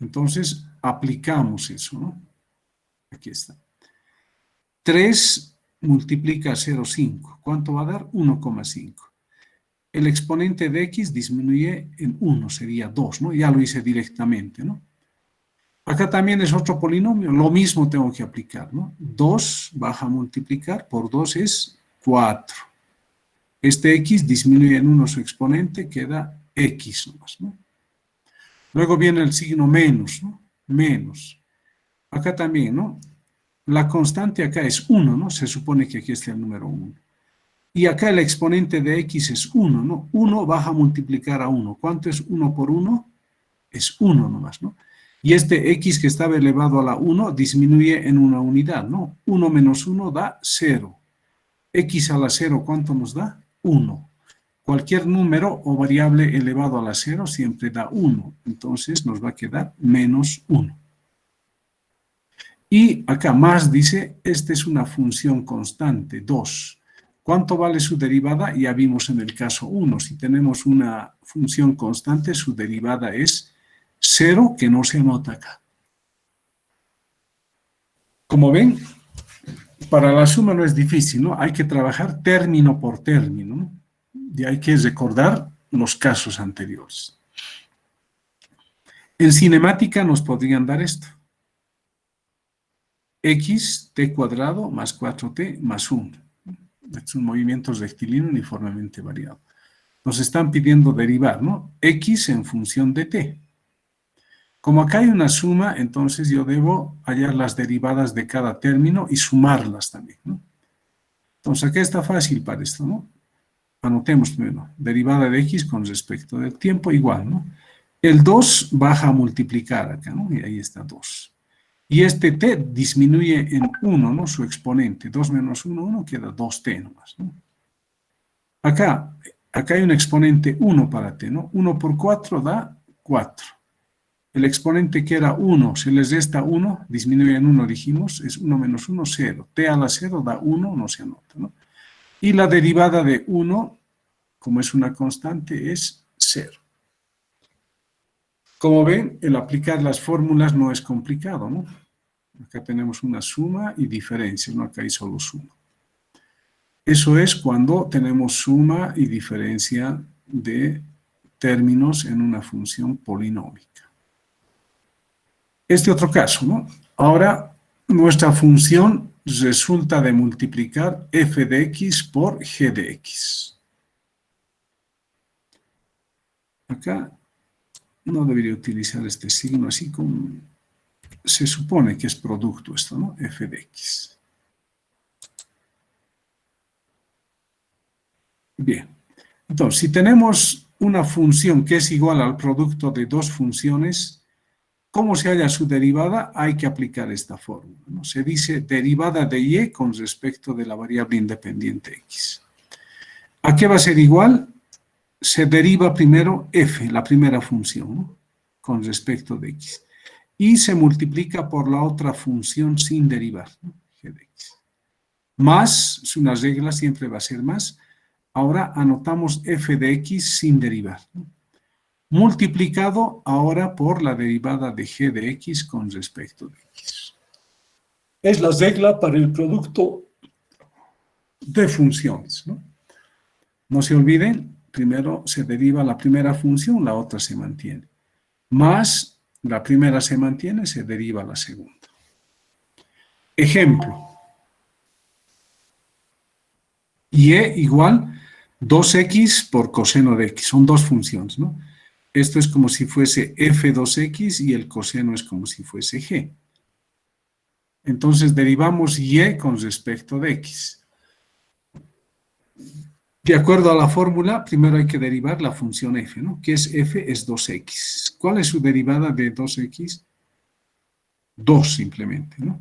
D: Entonces, aplicamos eso, ¿no? Aquí está. 3 multiplica 0,5. ¿Cuánto va a dar? 1,5. El exponente de x disminuye en 1, sería 2, ¿no? Ya lo hice directamente, ¿no? Acá también es otro polinomio, lo mismo tengo que aplicar, ¿no? 2 baja a multiplicar por 2 es 4. Este x disminuye en 1 su exponente, queda x nomás, ¿no? Luego viene el signo menos, ¿no? Menos. Acá también, ¿no? La constante acá es 1, ¿no? Se supone que aquí está el número 1. Y acá el exponente de x es 1, ¿no? 1 baja a multiplicar a 1. ¿Cuánto es 1 por 1? Es 1 nomás, ¿no? Y este x que estaba elevado a la 1 disminuye en una unidad, ¿no? 1 menos 1 da 0. X a la 0, ¿cuánto nos da? 1. Cualquier número o variable elevado a la 0 siempre da 1. Entonces nos va a quedar menos 1. Y acá más dice, esta es una función constante, 2. ¿Cuánto vale su derivada? Ya vimos en el caso 1. Si tenemos una función constante, su derivada es 0, que no se anota acá. Como ven, para la suma no es difícil, ¿no? Hay que trabajar término por término, ¿no? Y hay que recordar los casos anteriores. En cinemática nos podrían dar esto. X, t cuadrado más 4t más 1. Es un movimiento rectilíneo uniformemente variado. Nos están pidiendo derivar, ¿no? X en función de t. Como acá hay una suma, entonces yo debo hallar las derivadas de cada término y sumarlas también, ¿no? Entonces acá está fácil para esto, ¿no? Anotemos primero, derivada de x con respecto del tiempo igual, ¿no? El 2 baja a multiplicar acá, ¿no? Y ahí está 2. Y este t disminuye en 1, ¿no? Su exponente. 2 menos 1, 1, queda 2t nomás, ¿no? Acá hay un exponente 1 para t, ¿no? 1 por 4 da 4. El exponente que era 1, se les resta 1, disminuye en 1, dijimos, es 1 menos 1, 0. T a la 0 da 1, no se anota, ¿no? Y la derivada de 1, como es una constante, es 0. Como ven, el aplicar las fórmulas no es complicado, ¿no? Acá tenemos una suma y diferencia, no acá hay solo suma. Eso es cuando tenemos suma y diferencia de términos en una función polinómica. Este otro caso, ¿no? Ahora, nuestra función resulta de multiplicar f de x por g de x. Acá no debería utilizar este signo así como se supone que es producto esto, ¿no? F de x. Bien. Entonces, si tenemos una función que es igual al producto de dos funciones, ¿cómo se halla su derivada? Hay que aplicar esta fórmula, ¿no? Se dice derivada de y con respecto de la variable independiente x. ¿A qué va a ser igual? Se deriva primero f, la primera función, ¿no? Con respecto de x. Y se multiplica por la otra función sin derivar, ¿no? G de x. Más, es una regla, siempre va a ser más. Ahora anotamos f de x sin derivar, ¿no? Multiplicado ahora por la derivada de g de x con respecto de x. Es la regla para el producto de funciones, ¿no? No se olviden, primero se deriva la primera función, la otra se mantiene. Más la primera se mantiene, se deriva la segunda. Ejemplo. Y igual 2x por coseno de x. Son dos funciones, ¿no? Esto es como si fuese f2x y el coseno es como si fuese g. Entonces derivamos y con respecto de x. De acuerdo a la fórmula, primero hay que derivar la función f, ¿no? ¿Qué es f? Es 2x. ¿Cuál es su derivada de 2x? 2 simplemente, ¿no?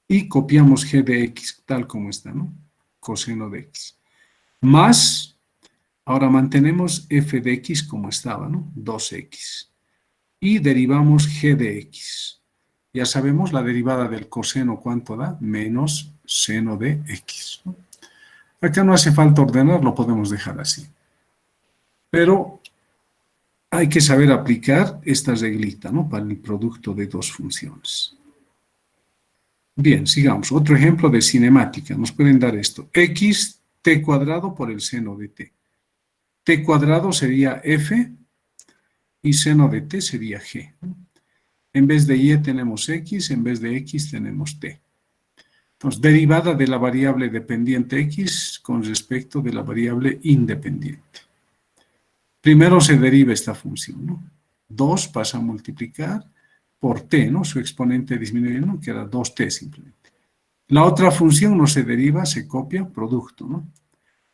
D: Y copiamos g de x tal como está, ¿no? Coseno de x. Más, ahora mantenemos f de x como estaba, ¿no? 2x. Y derivamos g de x. Ya sabemos la derivada del coseno, ¿cuánto da? Menos seno de x, ¿no? Acá no hace falta ordenar, lo podemos dejar así. Pero hay que saber aplicar esta reglita, ¿no? Para el producto de dos funciones. Bien, sigamos. Otro ejemplo de cinemática. Nos pueden dar esto. X, t cuadrado por el seno de t. T cuadrado sería f y seno de t sería g. En vez de y tenemos x, en vez de x tenemos t. Entonces, derivada de la variable dependiente x con respecto de la variable independiente. Primero se deriva esta función, ¿no? 2 pasa a multiplicar por t, ¿no? Su exponente disminuye, ¿no? Queda 2t simplemente. La otra función no se deriva, se copia, producto, ¿no?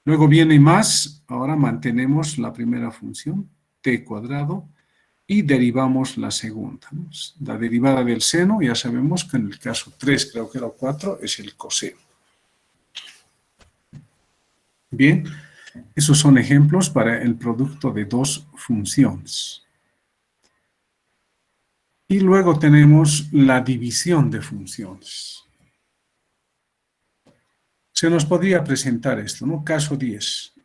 D: Luego viene más, ahora mantenemos la primera función, t cuadrado, y derivamos la segunda, ¿no? La derivada del seno, ya sabemos que en el caso 3, creo que era 4, es el coseno. Bien, esos son ejemplos para el producto de dos funciones. Y luego tenemos la división de funciones. Se nos podría presentar esto, ¿no? Caso 10.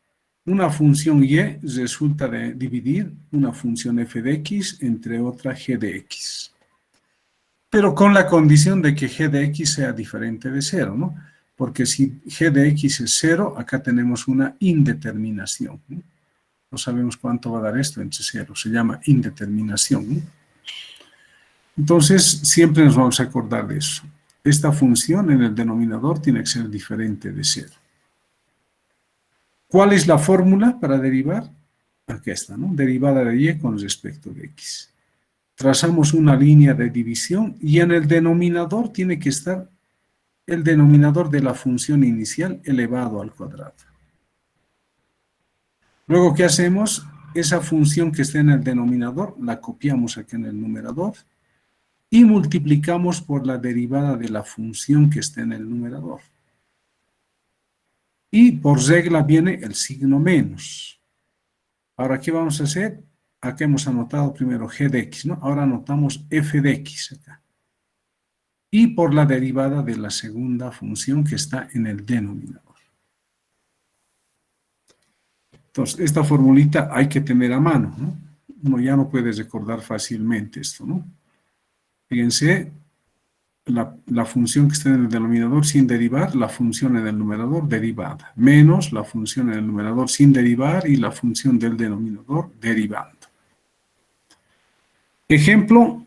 D: Una función y resulta de dividir una función f de x entre otra g de x. Pero con la condición de que g de x sea diferente de 0, ¿no? Porque si g de x es 0, acá tenemos una indeterminación, ¿no? No sabemos cuánto va a dar esto entre 0, se llama indeterminación, ¿no? Entonces, siempre nos vamos a acordar de eso. Esta función en el denominador tiene que ser diferente de 0. ¿Cuál es la fórmula para derivar? Aquí está, ¿no? Derivada de y con respecto de x. Trazamos una línea de división y en el denominador tiene que estar el denominador de la función inicial elevado al cuadrado. Luego, ¿qué hacemos? Esa función que está en el denominador la copiamos aquí en el numerador y multiplicamos por la derivada de la función que está en el numerador. Y por regla viene el signo menos. Ahora, ¿qué vamos a hacer? Acá hemos anotado primero g de x, ¿no? Ahora anotamos f de x acá. Y por la derivada de la segunda función que está en el denominador. Entonces, esta formulita hay que tener a mano, ¿no? Uno ya no puede recordar fácilmente esto, ¿no? Fíjense, la función que está en el denominador sin derivar, la función en el numerador derivada, menos la función en el numerador sin derivar y la función del denominador derivando. Ejemplo,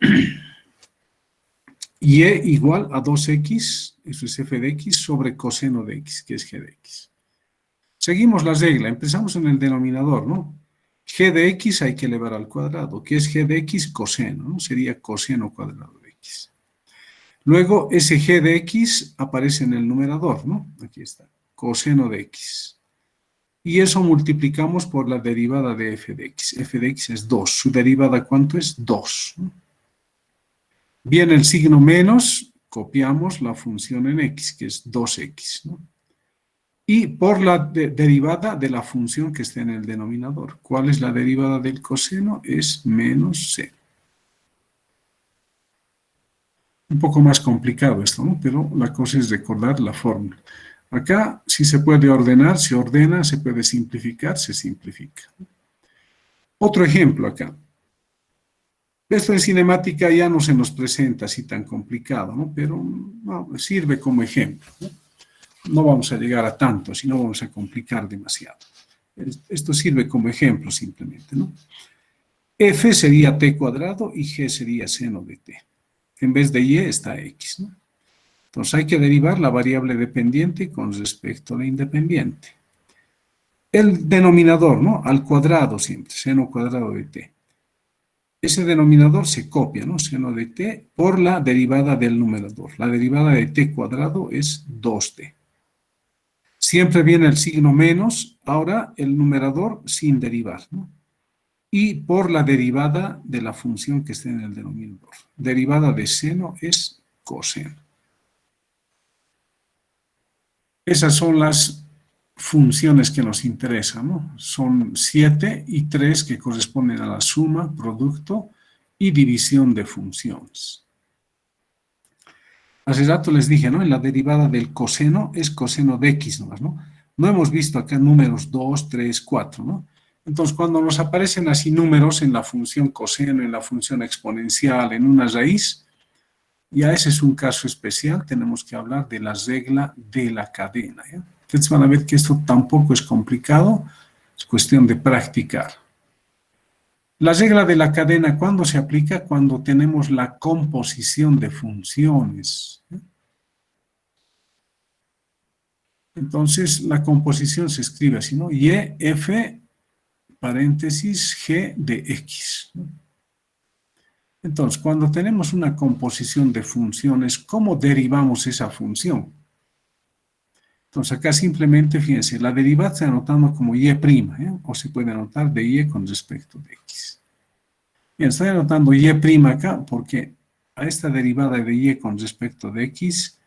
D: y igual a 2x, eso es f de x, sobre coseno de x, que es g de x. Seguimos la regla, empezamos en el denominador, ¿no? G de x hay que elevar al cuadrado. ¿Qué es g de x? Coseno, ¿no? Sería coseno cuadrado de x. Luego, ese g de x aparece en el numerador, ¿no? Aquí está, coseno de x. Y eso multiplicamos por la derivada de f de x. F de x es 2. ¿Su derivada cuánto es? 2. Viene el signo menos, copiamos la función en x, que es 2x, ¿no? Y por la derivada de la función que está en el denominador. ¿Cuál es la derivada del coseno? Es menos c. Un poco más complicado esto, ¿no? Pero la cosa es recordar la fórmula. Acá, si se puede ordenar, se ordena, se puede simplificar, se simplifica. Otro ejemplo acá. Esto en cinemática ya no se nos presenta así tan complicado, ¿no? Pero no, sirve como ejemplo, ¿no? No vamos a llegar a tanto, si no vamos a complicar demasiado. Esto sirve como ejemplo simplemente, ¿no? F sería t cuadrado y g sería seno de t. En vez de y está x, ¿no? Entonces hay que derivar la variable dependiente con respecto a la independiente. El denominador, ¿no? Al cuadrado siempre, seno cuadrado de t. Ese denominador se copia, ¿no? Seno de t por la derivada del numerador. La derivada de t cuadrado es 2t. Siempre viene el signo menos, ahora el numerador sin derivar, ¿no? Y por la derivada de la función que esté en el denominador. Derivada de seno es coseno. Esas son las funciones que nos interesan, ¿no? Son 7 y 3 que corresponden a la suma, producto y división de funciones. Hace rato les dije, ¿no? En la derivada del coseno es coseno de x nomás, ¿no? No hemos visto acá números 2, 3, 4, ¿no? Entonces, cuando nos aparecen así números en la función coseno, en la función exponencial, en una raíz, ya ese es un caso especial, tenemos que hablar de la regla de la cadena, ¿ya? Ustedes van a ver que esto tampoco es complicado, es cuestión de practicar. La regla de la cadena, ¿cuándo se aplica? Cuando tenemos la composición de funciones. Entonces, la composición se escribe así, ¿no? Y, f, paréntesis, g de x. Entonces, cuando tenemos una composición de funciones, ¿cómo derivamos esa función? Entonces, acá simplemente, fíjense, la derivada se anotando como y', o se puede anotar de y con respecto de x. Bien, estoy anotando y' acá porque a esta derivada de y con respecto de x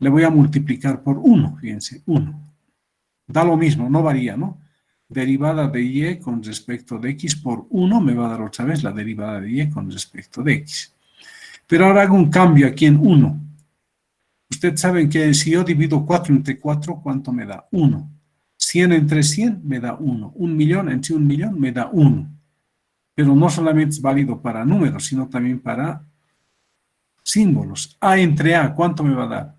D: le voy a multiplicar por 1, fíjense, 1. Da lo mismo, no varía, ¿no? Derivada de y con respecto de x por 1 me va a dar otra vez la derivada de y con respecto de x. Pero ahora hago un cambio aquí en 1. Ustedes saben que si yo divido 4 entre 4, ¿cuánto me da? 1. 100 entre 100 me da 1. 1.000.000 entre 1.000.000 me da 1. Pero no solamente es válido para números, sino también para símbolos. A entre A, ¿cuánto me va a dar?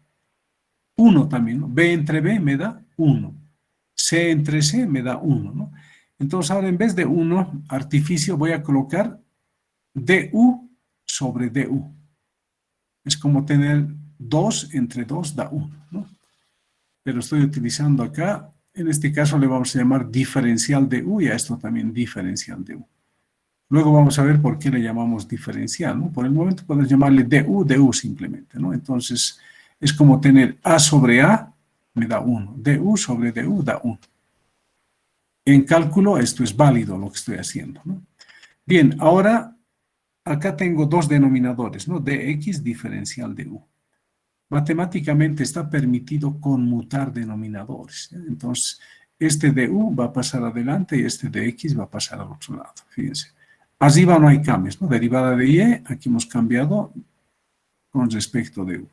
D: 1 también, ¿no? B entre B me da 1. C entre C me da 1, ¿no? Entonces ahora en vez de 1, artificio, voy a colocar DU sobre DU. Es como tener 2 entre 2 da 1, ¿no? Pero estoy utilizando acá, en este caso le vamos a llamar diferencial de U y a esto también diferencial de U. Luego vamos a ver por qué le llamamos diferencial, ¿no? Por el momento podemos llamarle DU simplemente, ¿no? Entonces es como tener A sobre A me da 1, DU sobre DU da 1. En cálculo esto es válido lo que estoy haciendo, ¿no? Bien, ahora acá tengo dos denominadores, ¿no? Dx diferencial de u. Matemáticamente está permitido conmutar denominadores, ¿eh? Entonces, este de u va a pasar adelante y este de x va a pasar al otro lado, fíjense. Arriba no hay cambios, ¿no? Derivada de y, aquí hemos cambiado con respecto de u.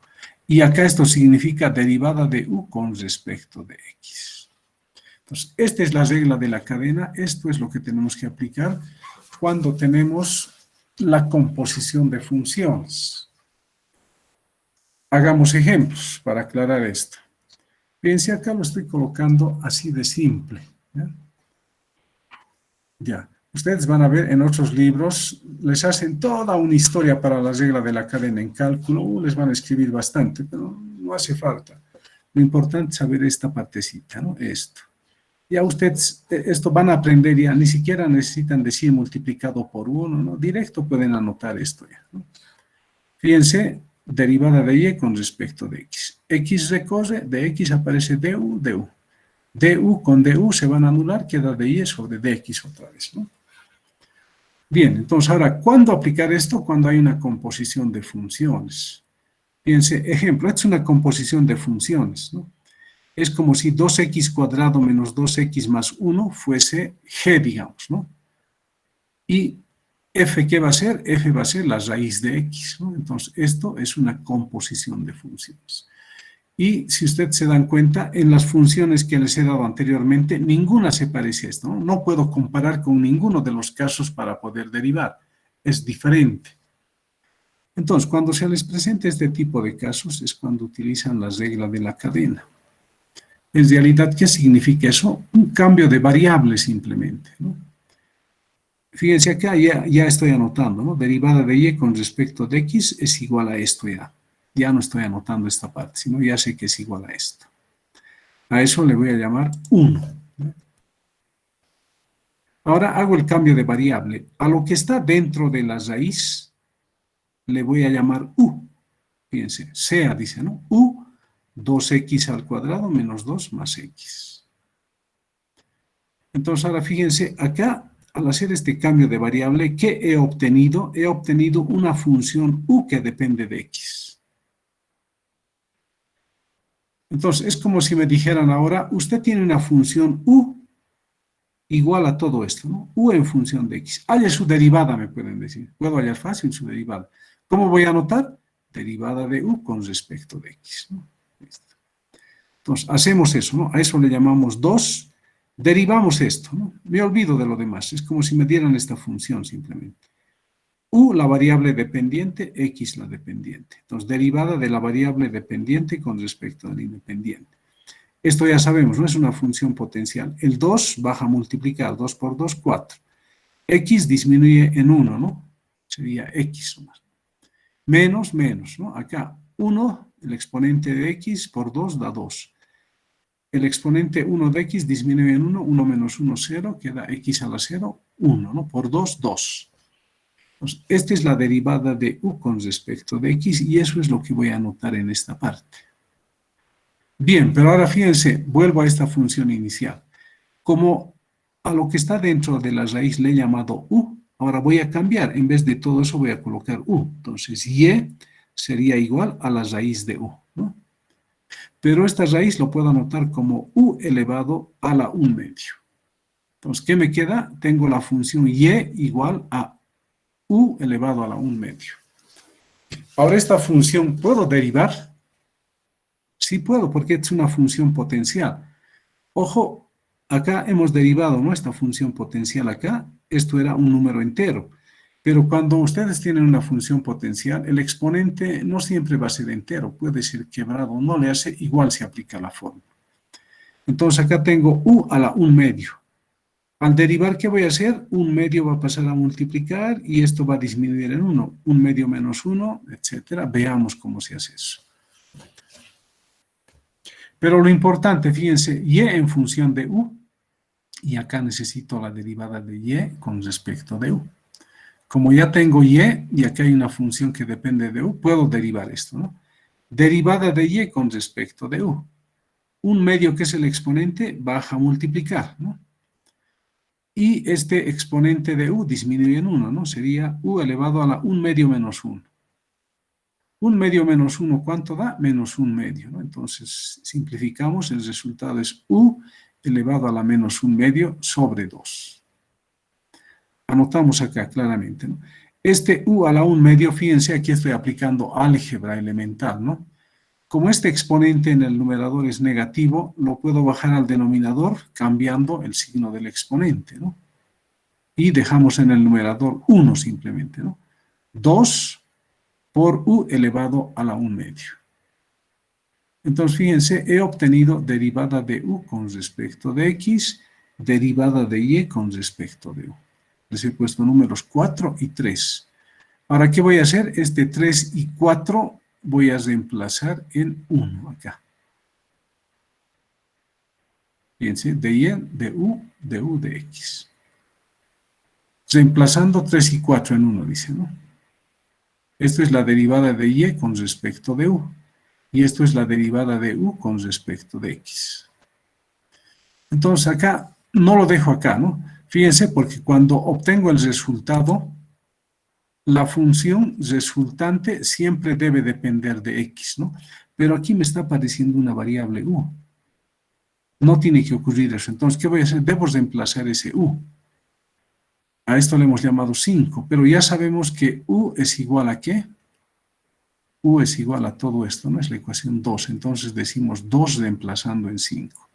D: Y acá esto significa derivada de u con respecto de x. Entonces, esta es la regla de la cadena, esto es lo que tenemos que aplicar cuando tenemos la composición de funciones. Hagamos ejemplos para aclarar esto. Fíjense, acá lo estoy colocando así de simple. ¿Ya? Ya. Ustedes van a ver en otros libros, les hacen toda una historia para la regla de la cadena en cálculo, les van a escribir bastante, pero no hace falta. Lo importante es saber esta partecita, ¿no? Esto. Ya ustedes esto van a aprender ya, ni siquiera necesitan decir multiplicado por 1, ¿no? Directo pueden anotar esto ya, ¿no? Fíjense, derivada de y con respecto de x. X recorre, de x aparece du, du. Du con du se van a anular, queda de y sobre dx otra vez, ¿no? Bien, entonces ahora, ¿cuándo aplicar esto? Cuando hay una composición de funciones. Fíjense, ejemplo, esta es una composición de funciones, ¿no? Es como si 2x cuadrado menos 2x más 1 fuese g, digamos, ¿no? Y f, ¿qué va a ser? F va a ser la raíz de x, ¿no? Entonces, esto es una composición de funciones. Y si ustedes se dan cuenta, en las funciones que les he dado anteriormente, ninguna se parece a esto, ¿no? No puedo comparar con ninguno de los casos para poder derivar. Es diferente. Entonces, cuando se les presenta este tipo de casos, es cuando utilizan la regla de la cadena. En realidad, ¿qué significa eso? Un cambio de variable simplemente, ¿no? Fíjense acá, ya estoy anotando, ¿no? Derivada de y con respecto de x es igual a esto ya. Ya no estoy anotando esta parte, sino ya sé que es igual a esto. A eso le voy a llamar 1. Ahora hago el cambio de variable. A lo que está dentro de la raíz, le voy a llamar u. Fíjense, sea, dice, ¿no? U, 2x al cuadrado menos 2 más x. Entonces, ahora fíjense, acá, al hacer este cambio de variable, ¿qué he obtenido? He obtenido una función u que depende de x. Entonces, es como si me dijeran ahora, usted tiene una función u igual a todo esto, ¿no? U en función de x. Haya su derivada, me pueden decir. Puedo hallar fácil su derivada. ¿Cómo voy a anotar? Derivada de u con respecto de x, ¿no? Listo. Entonces, hacemos eso, ¿no? A eso le llamamos 2. Derivamos esto, ¿no? Me olvido de lo demás. Es como si me dieran esta función simplemente. U, la variable dependiente, x, la dependiente. Entonces, derivada de la variable dependiente con respecto al independiente. Esto ya sabemos, ¿no? Es una función potencial. El 2 baja a multiplicar, 2 por 2, 4. X disminuye en 1, ¿no? Sería x más. Menos, menos, ¿no? Acá, 1, el exponente de x por 2 da 2. El exponente 1 de x disminuye en 1, 1 menos 1, 0, queda x a la 0, 1, ¿no? Por 2, 2. Entonces, esta es la derivada de u con respecto de x y eso es lo que voy a anotar en esta parte. Bien, pero ahora fíjense, vuelvo a esta función inicial. Como a lo que está dentro de la raíz le he llamado u, ahora voy a cambiar. En vez de todo eso voy a colocar u. Entonces, y sería igual a la raíz de u, ¿no? Pero esta raíz lo puedo anotar como u elevado a la 1 medio. Entonces, ¿qué me queda? Tengo la función y igual a u elevado a la 1 medio. Ahora esta función, ¿puedo derivar? Sí puedo, porque es una función potencial. Ojo, acá hemos derivado, ¿no? Esta función potencial acá, esto era un número entero. Pero cuando ustedes tienen una función potencial, el exponente no siempre va a ser entero, puede ser quebrado, no le hace, igual se aplica la forma. Entonces acá tengo u a la 1 medio. Al derivar, ¿qué voy a hacer? 1 medio va a pasar a multiplicar y esto va a disminuir en 1. 1 medio menos 1, etcétera. Veamos cómo se hace eso. Pero lo importante, fíjense, y en función de u, y acá necesito la derivada de y con respecto de u. Como ya tengo y acá hay una función que depende de u, puedo derivar esto, ¿no? Derivada de y con respecto de u. 1 medio, que es el exponente, baja a multiplicar, ¿no? y este exponente de u disminuye en 1, ¿no? Sería u elevado a la 1 medio menos 1. 1 medio menos 1, ¿cuánto da? Menos 1 medio, ¿no? Entonces, simplificamos, el resultado es u elevado a la menos 1 medio sobre 2. Anotamos acá claramente, ¿no? Este u a la 1 medio, fíjense, aquí estoy aplicando álgebra elemental, ¿no? Como este exponente en el numerador es negativo, lo puedo bajar al denominador cambiando el signo del exponente, ¿no? Y dejamos en el numerador 1 simplemente, ¿no? 2 por u elevado a la 1 medio. Entonces, fíjense, he obtenido derivada de u con respecto de x, derivada de y con respecto de u. Les he puesto números 4 y 3. Ahora, ¿qué voy a hacer? Este 3 y 4 voy a reemplazar en 1 acá. Fíjense, de y, de u, de x. Reemplazando 3 y 4 en 1, dice, ¿no? Esto es la derivada de y con respecto de u. Y esto es la derivada de u con respecto de x. Entonces acá, no lo dejo acá, ¿no? Fíjense, porque cuando obtengo el resultado, la función resultante siempre debe depender de x, ¿no? Pero aquí me está apareciendo una variable u. No tiene que ocurrir eso. Entonces, ¿qué voy a hacer? Debo reemplazar ese u. A esto le hemos llamado 5, pero ya sabemos que u es igual a ¿qué? U es igual a todo esto, ¿no? Es la ecuación 2. Entonces decimos 2 reemplazando en 5.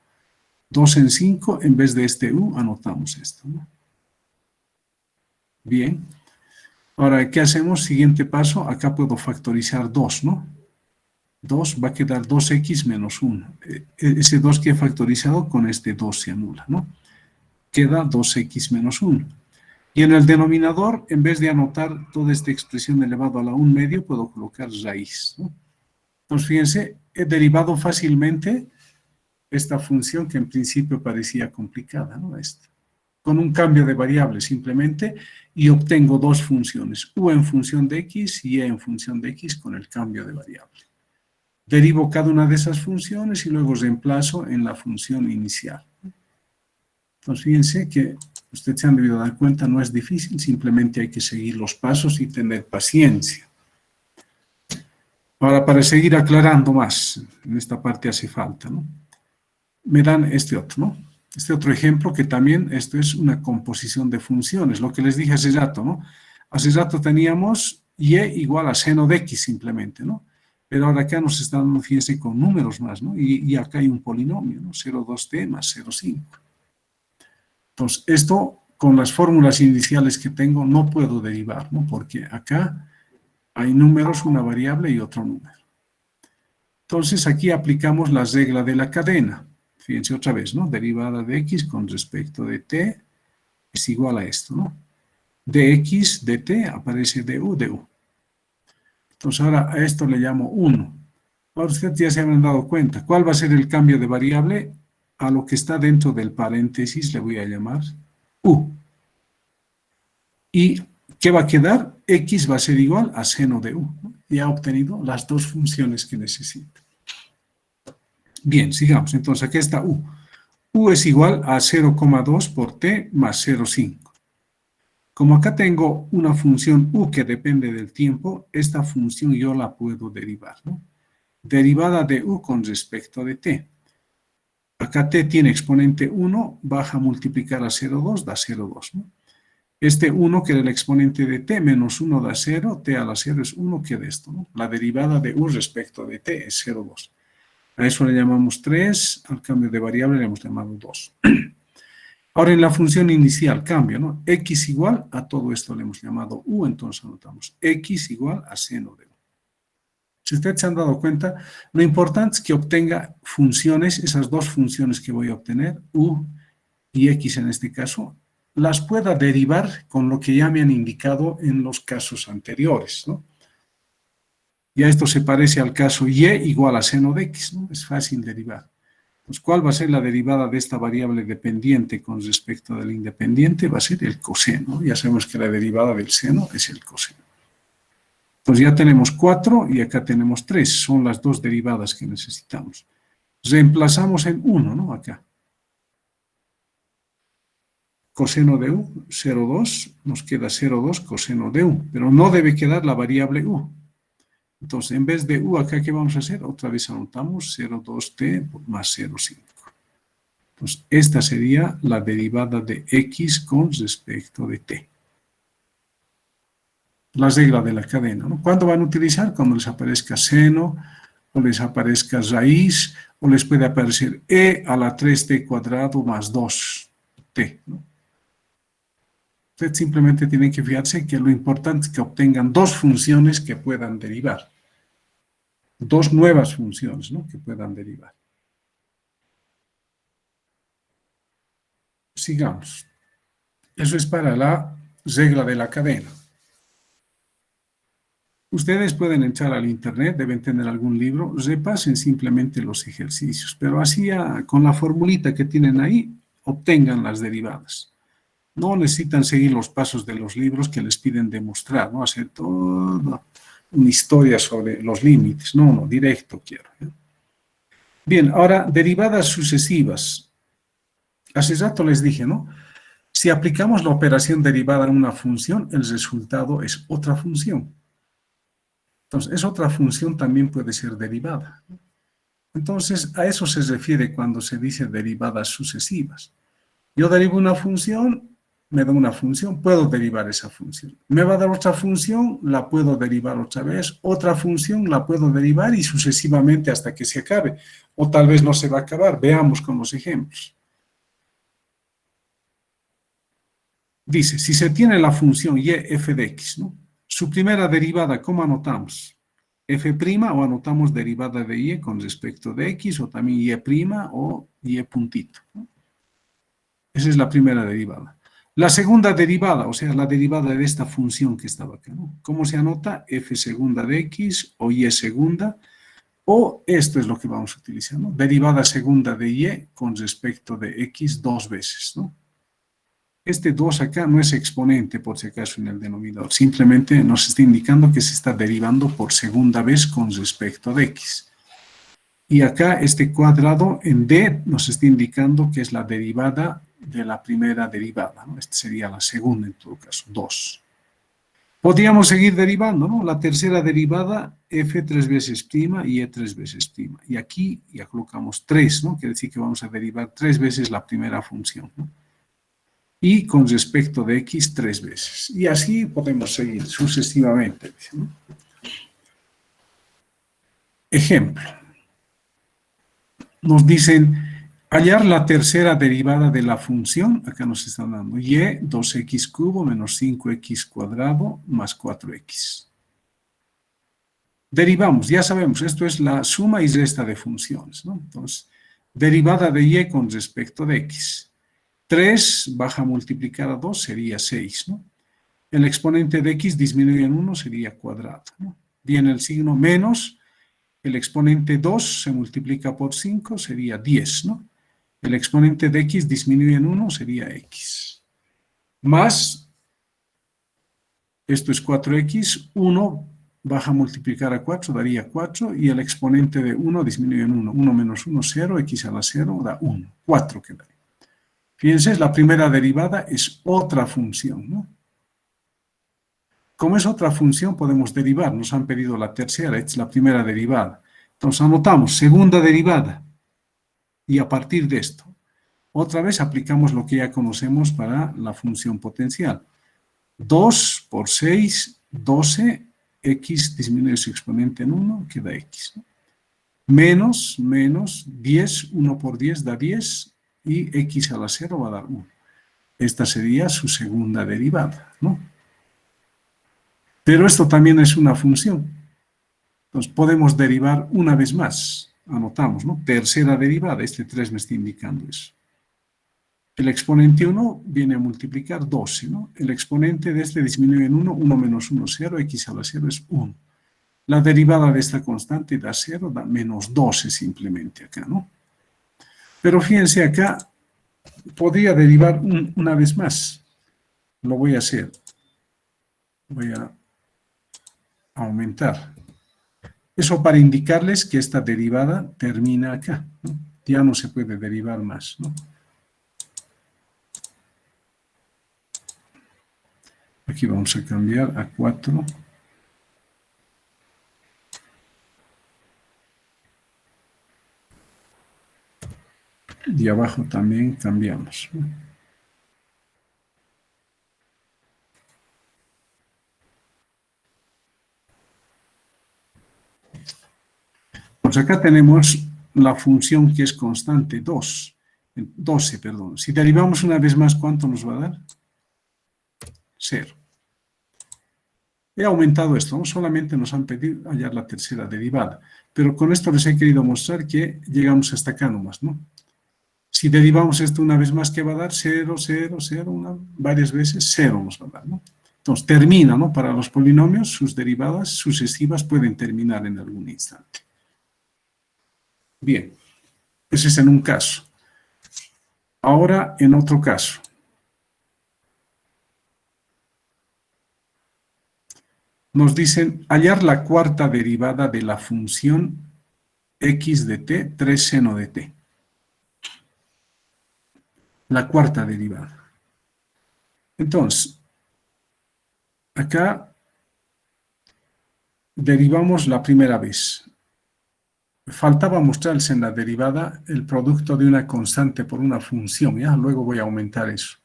D: 2 en 5, en vez de este u, anotamos esto, ¿no? Bien. Ahora, ¿qué hacemos? Siguiente paso, acá puedo factorizar 2, ¿no? 2 va a quedar 2x menos 1. Ese 2 que he factorizado con este 2 se anula, ¿no? Queda 2x menos 1. Y en el denominador, en vez de anotar toda esta expresión elevado a la 1 medio, puedo colocar raíz, ¿no? Entonces, fíjense, he derivado fácilmente esta función que en principio parecía complicada, ¿no? Esta. Con un cambio de variable simplemente, y obtengo dos funciones, u en función de x y e en función de x con el cambio de variable. Derivo cada una de esas funciones y luego reemplazo en la función inicial. Entonces, fíjense que ustedes se han debido dar cuenta, no es difícil, simplemente hay que seguir los pasos y tener paciencia. Ahora, para seguir aclarando más, en esta parte hace falta, ¿no? Me dan este otro, ¿no? Este otro ejemplo que también esto es una composición de funciones, lo que les dije hace rato, ¿no? Hace rato teníamos y igual a seno de x simplemente, ¿no? Pero ahora acá nos están dando, fíjense, con números más, ¿no? Y acá hay un polinomio, ¿no? 0,2t más 0,5. Entonces, esto con las fórmulas iniciales que tengo no puedo derivar, ¿no? Porque acá hay números, una variable y otro número. Entonces, aquí aplicamos la regla de la cadena. Fíjense otra vez, ¿no? Derivada de x con respecto de t es igual a esto, ¿no? De x de t aparece de u de u. Entonces, ahora a esto le llamo 1. Ahora ustedes ya se habrán dado cuenta. ¿Cuál va a ser el cambio de variable? A lo que está dentro del paréntesis le voy a llamar u. ¿Y qué va a quedar? X va a ser igual a seno de u. Ya he obtenido las dos funciones que necesito. Bien, sigamos. Entonces, aquí está u. U es igual a 0,2 por t más 0,5. Como acá tengo una función u que depende del tiempo, esta función yo la puedo derivar, ¿no? Derivada de u con respecto de t. Acá t tiene exponente 1, baja a multiplicar a 0,2, da 0,2, ¿no? Este 1, que era el exponente de t, menos 1 da 0, t a la 0 es 1, queda esto, ¿no? La derivada de u respecto de t es 0,2. A eso le llamamos 3, al cambio de variable le hemos llamado 2. Ahora en la función inicial, cambio, ¿no? X igual a todo esto le hemos llamado u, entonces anotamos X igual a seno de u. Si ustedes se han dado cuenta, lo importante es que obtenga funciones, esas dos funciones que voy a obtener, u y x en este caso, las pueda derivar con lo que ya me han indicado en los casos anteriores, ¿no? Ya esto se parece al caso y igual a seno de x, ¿no? Es fácil derivar. Pues, ¿cuál va a ser la derivada de esta variable dependiente con respecto del independiente? Va a ser el coseno. Ya sabemos que la derivada del seno es el coseno. Pues ya tenemos 4 y acá tenemos 3. Son las dos derivadas que necesitamos. Reemplazamos en 1, ¿no? Acá. coseno de u, 0,2, nos queda 0,2 coseno de u, pero no debe quedar la variable u. Entonces, en vez de u, acá, ¿qué vamos a hacer? Otra vez anotamos 0,2t más 0,5. Entonces, esta sería la derivada de x con respecto de t. La regla de la cadena, ¿no? ¿Cuándo van a utilizar? Cuando les aparezca seno, o les aparezca raíz, o les puede aparecer e a la 3t cuadrado más 2t, ¿no? Usted simplemente tiene que fijarse que lo importante es que obtengan dos funciones que puedan derivar. Dos nuevas funciones, ¿no?, que puedan derivar. Sigamos. Eso es para la regla de la cadena. Ustedes pueden entrar al internet, deben tener algún libro, repasen simplemente los ejercicios, pero así con la formulita que tienen ahí, obtengan las derivadas. No necesitan seguir los pasos de los libros que les piden demostrar, no hacer toda una historia sobre los límites. No, directo quiero. Bien, ahora, derivadas sucesivas. Hace rato les dije, ¿no? Si aplicamos la operación derivada en una función, el resultado es otra función. Entonces, esa otra función también puede ser derivada. Entonces, a eso se refiere cuando se dice derivadas sucesivas. Yo derivo una función, me da una función, puedo derivar esa función. Me va a dar otra función, la puedo derivar otra vez, otra función la puedo derivar y sucesivamente hasta que se acabe. O tal vez no se va a acabar, veamos con los ejemplos. Dice, si se tiene la función y f de x, ¿no?, su primera derivada, ¿cómo anotamos? F' o anotamos derivada de y con respecto de x, o también y' o y puntito, ¿no? Esa es la primera derivada. La segunda derivada, o sea, la derivada de esta función que estaba acá, ¿no? ¿Cómo se anota? F segunda de x o y segunda, o esto es lo que vamos a utilizar, ¿no? Derivada segunda de y con respecto de x dos veces, ¿no? Este 2 acá no es exponente, por si acaso, en el denominador. Simplemente nos está indicando que se está derivando por segunda vez con respecto de x. Y acá este cuadrado en d nos está indicando que es la derivada de la primera derivada, ¿no? Esta sería la segunda en todo caso, 2. Podríamos seguir derivando, ¿no? La tercera derivada, f 3 veces prima y e 3 veces prima. Y aquí ya colocamos 3, ¿no? Quiere decir que vamos a derivar 3 veces la primera función, ¿no? Y con respecto de x 3 veces. Y así podemos seguir sucesivamente, ¿no? Ejemplo. Nos dicen hallar la tercera derivada de la función, acá nos están dando y 2x cubo menos 5x cuadrado más 4x. Derivamos, ya sabemos, esto es la suma y resta de funciones, ¿no? Entonces, derivada de y con respecto de x. 3 baja a multiplicar a 2 sería 6, ¿no? El exponente de x disminuye en 1, sería cuadrado, ¿no? Viene el signo menos, el exponente 2 se multiplica por 5, sería 10, ¿no? El exponente de x disminuye en 1, sería x. Más, esto es 4x, 1 baja a multiplicar a 4, daría 4, y el exponente de 1 disminuye en 1. 1 menos 1, 0, x a la 0 da 1. 4 quedaría. Fíjense, la primera derivada es otra función, ¿no? Como es otra función, podemos derivar. Nos han pedido la tercera, esta es la primera derivada. Entonces anotamos segunda derivada. Y a partir de esto, otra vez aplicamos lo que ya conocemos para la función potencial. 2 por 6, 12, x disminuye su exponente en 1, queda x, ¿no? Menos, 10, 1 por 10 da 10, y x a la 0 va a dar 1. Esta sería su segunda derivada, ¿no? Pero esto también es una función. Entonces podemos derivar una vez más. Anotamos, ¿no? Tercera derivada, este 3 me está indicando eso. El exponente 1 viene a multiplicar 12, ¿no? El exponente de este disminuye en 1, 1 menos 1, 0, x a la 0 es 1. La derivada de esta constante da 0, da menos 12 simplemente acá, ¿no? Pero fíjense acá, podría derivar una vez más. Lo voy a hacer. Voy a aumentar. Eso para indicarles que esta derivada termina acá, ¿no? Ya no se puede derivar más, ¿no? Aquí vamos a cambiar a 4. Y abajo también cambiamos. Pues acá tenemos la función que es constante, 12, perdón. Si derivamos una vez más, ¿cuánto nos va a dar? 0. He aumentado esto, ¿no? Solamente nos han pedido hallar la tercera derivada, pero con esto les he querido mostrar que llegamos hasta acá nomás, ¿no? Si derivamos esto una vez más, ¿qué va a dar? 0, 0, 0, varias veces 0 nos va a dar, ¿no? Entonces termina, ¿no? Para los polinomios, sus derivadas sucesivas pueden terminar en algún instante. Bien, ese es en un caso. Ahora, en otro caso. Nos dicen hallar la cuarta derivada de la función x de t, 3 seno de t. La cuarta derivada. Entonces, acá derivamos la primera vez. Faltaba mostrarles en la derivada el producto de una constante por una función, ¿ya? Luego voy a aumentar eso.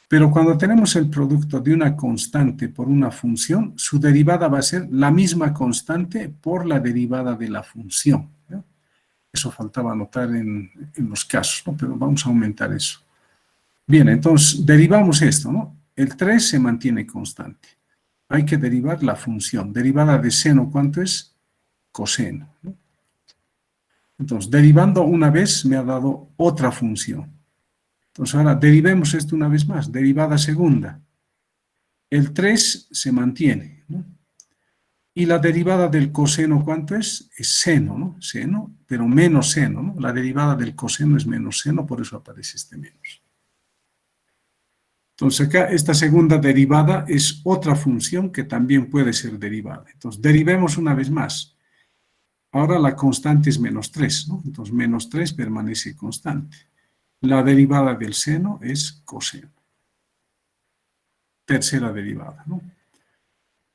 D: Pero cuando tenemos el producto de una constante por una función, su derivada va a ser la misma constante por la derivada de la función, ¿ya? Eso faltaba anotar en los casos, ¿no? Pero vamos a aumentar eso. Bien, entonces derivamos esto, ¿no? El 3 se mantiene constante. Hay que derivar la función. Derivada de seno, ¿cuánto es? Coseno, ¿no? Entonces, derivando una vez me ha dado otra función. Entonces, ahora derivemos esto una vez más. Derivada segunda. El 3 se mantiene, ¿no? Y la derivada del coseno, ¿cuánto es? Es seno, ¿no? Seno, pero menos seno, ¿no? La derivada del coseno es menos seno, por eso aparece este menos. Entonces, acá esta segunda derivada es otra función que también puede ser derivada. Entonces, derivemos una vez más. Ahora la constante es menos 3, ¿no? Entonces, menos 3 permanece constante. La derivada del seno es coseno. Tercera derivada, ¿no?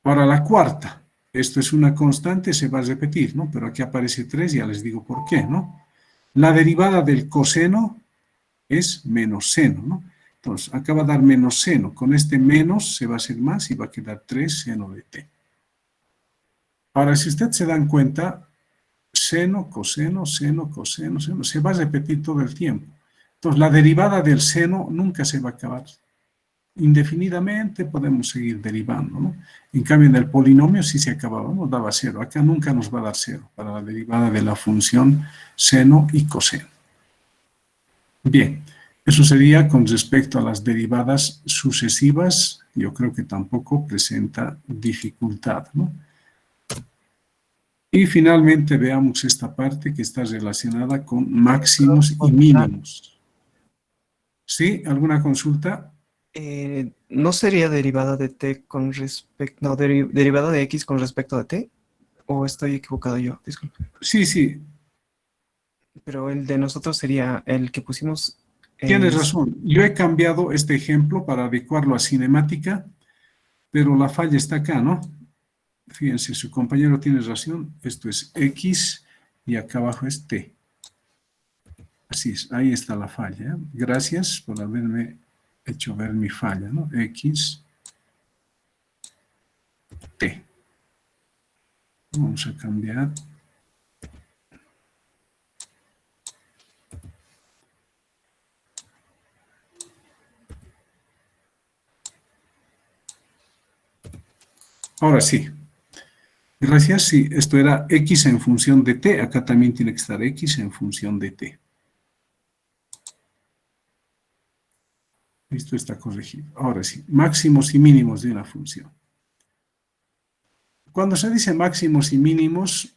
D: Ahora la cuarta. Esto es una constante, se va a repetir, ¿no? Pero aquí aparece 3, ya les digo por qué, ¿no? La derivada del coseno es menos seno, ¿no? Entonces, acá va a dar menos seno. Con este menos se va a hacer más y va a quedar 3 seno de t. Ahora, si ustedes se dan cuenta, seno, coseno, seno, coseno, seno, se va a repetir todo el tiempo. Entonces, la derivada del seno nunca se va a acabar. Indefinidamente podemos seguir derivando, ¿no? En cambio, en el polinomio sí se acababa, nos daba 0. Acá nunca nos va a dar 0 para la derivada de la función seno y coseno. Bien, eso sería con respecto a las derivadas sucesivas. Yo creo que tampoco presenta dificultad, ¿no? Y finalmente veamos esta parte que está relacionada con máximos y mínimos. ¿Sí? ¿Alguna consulta?
B: ¿No sería derivada de t con respecto, no, derivada de x con respecto a t? ¿O estoy equivocado yo? Disculpe.
D: Sí, sí.
B: Pero el de nosotros sería el que pusimos.
D: Tienes razón. Yo he cambiado este ejemplo para adecuarlo a cinemática, pero la falla está acá, ¿no? Fíjense, su compañero tiene razón. Esto es x y acá abajo es t. Así es, ahí está la falla, ¿eh? Gracias por haberme hecho ver mi falla, ¿no? X, T. Vamos a cambiar. Ahora sí. Gracias, sí, esto era X en función de T. Acá también tiene que estar X en función de T. Esto está corregido. Ahora sí, máximos y mínimos de una función. Cuando se dice máximos y mínimos,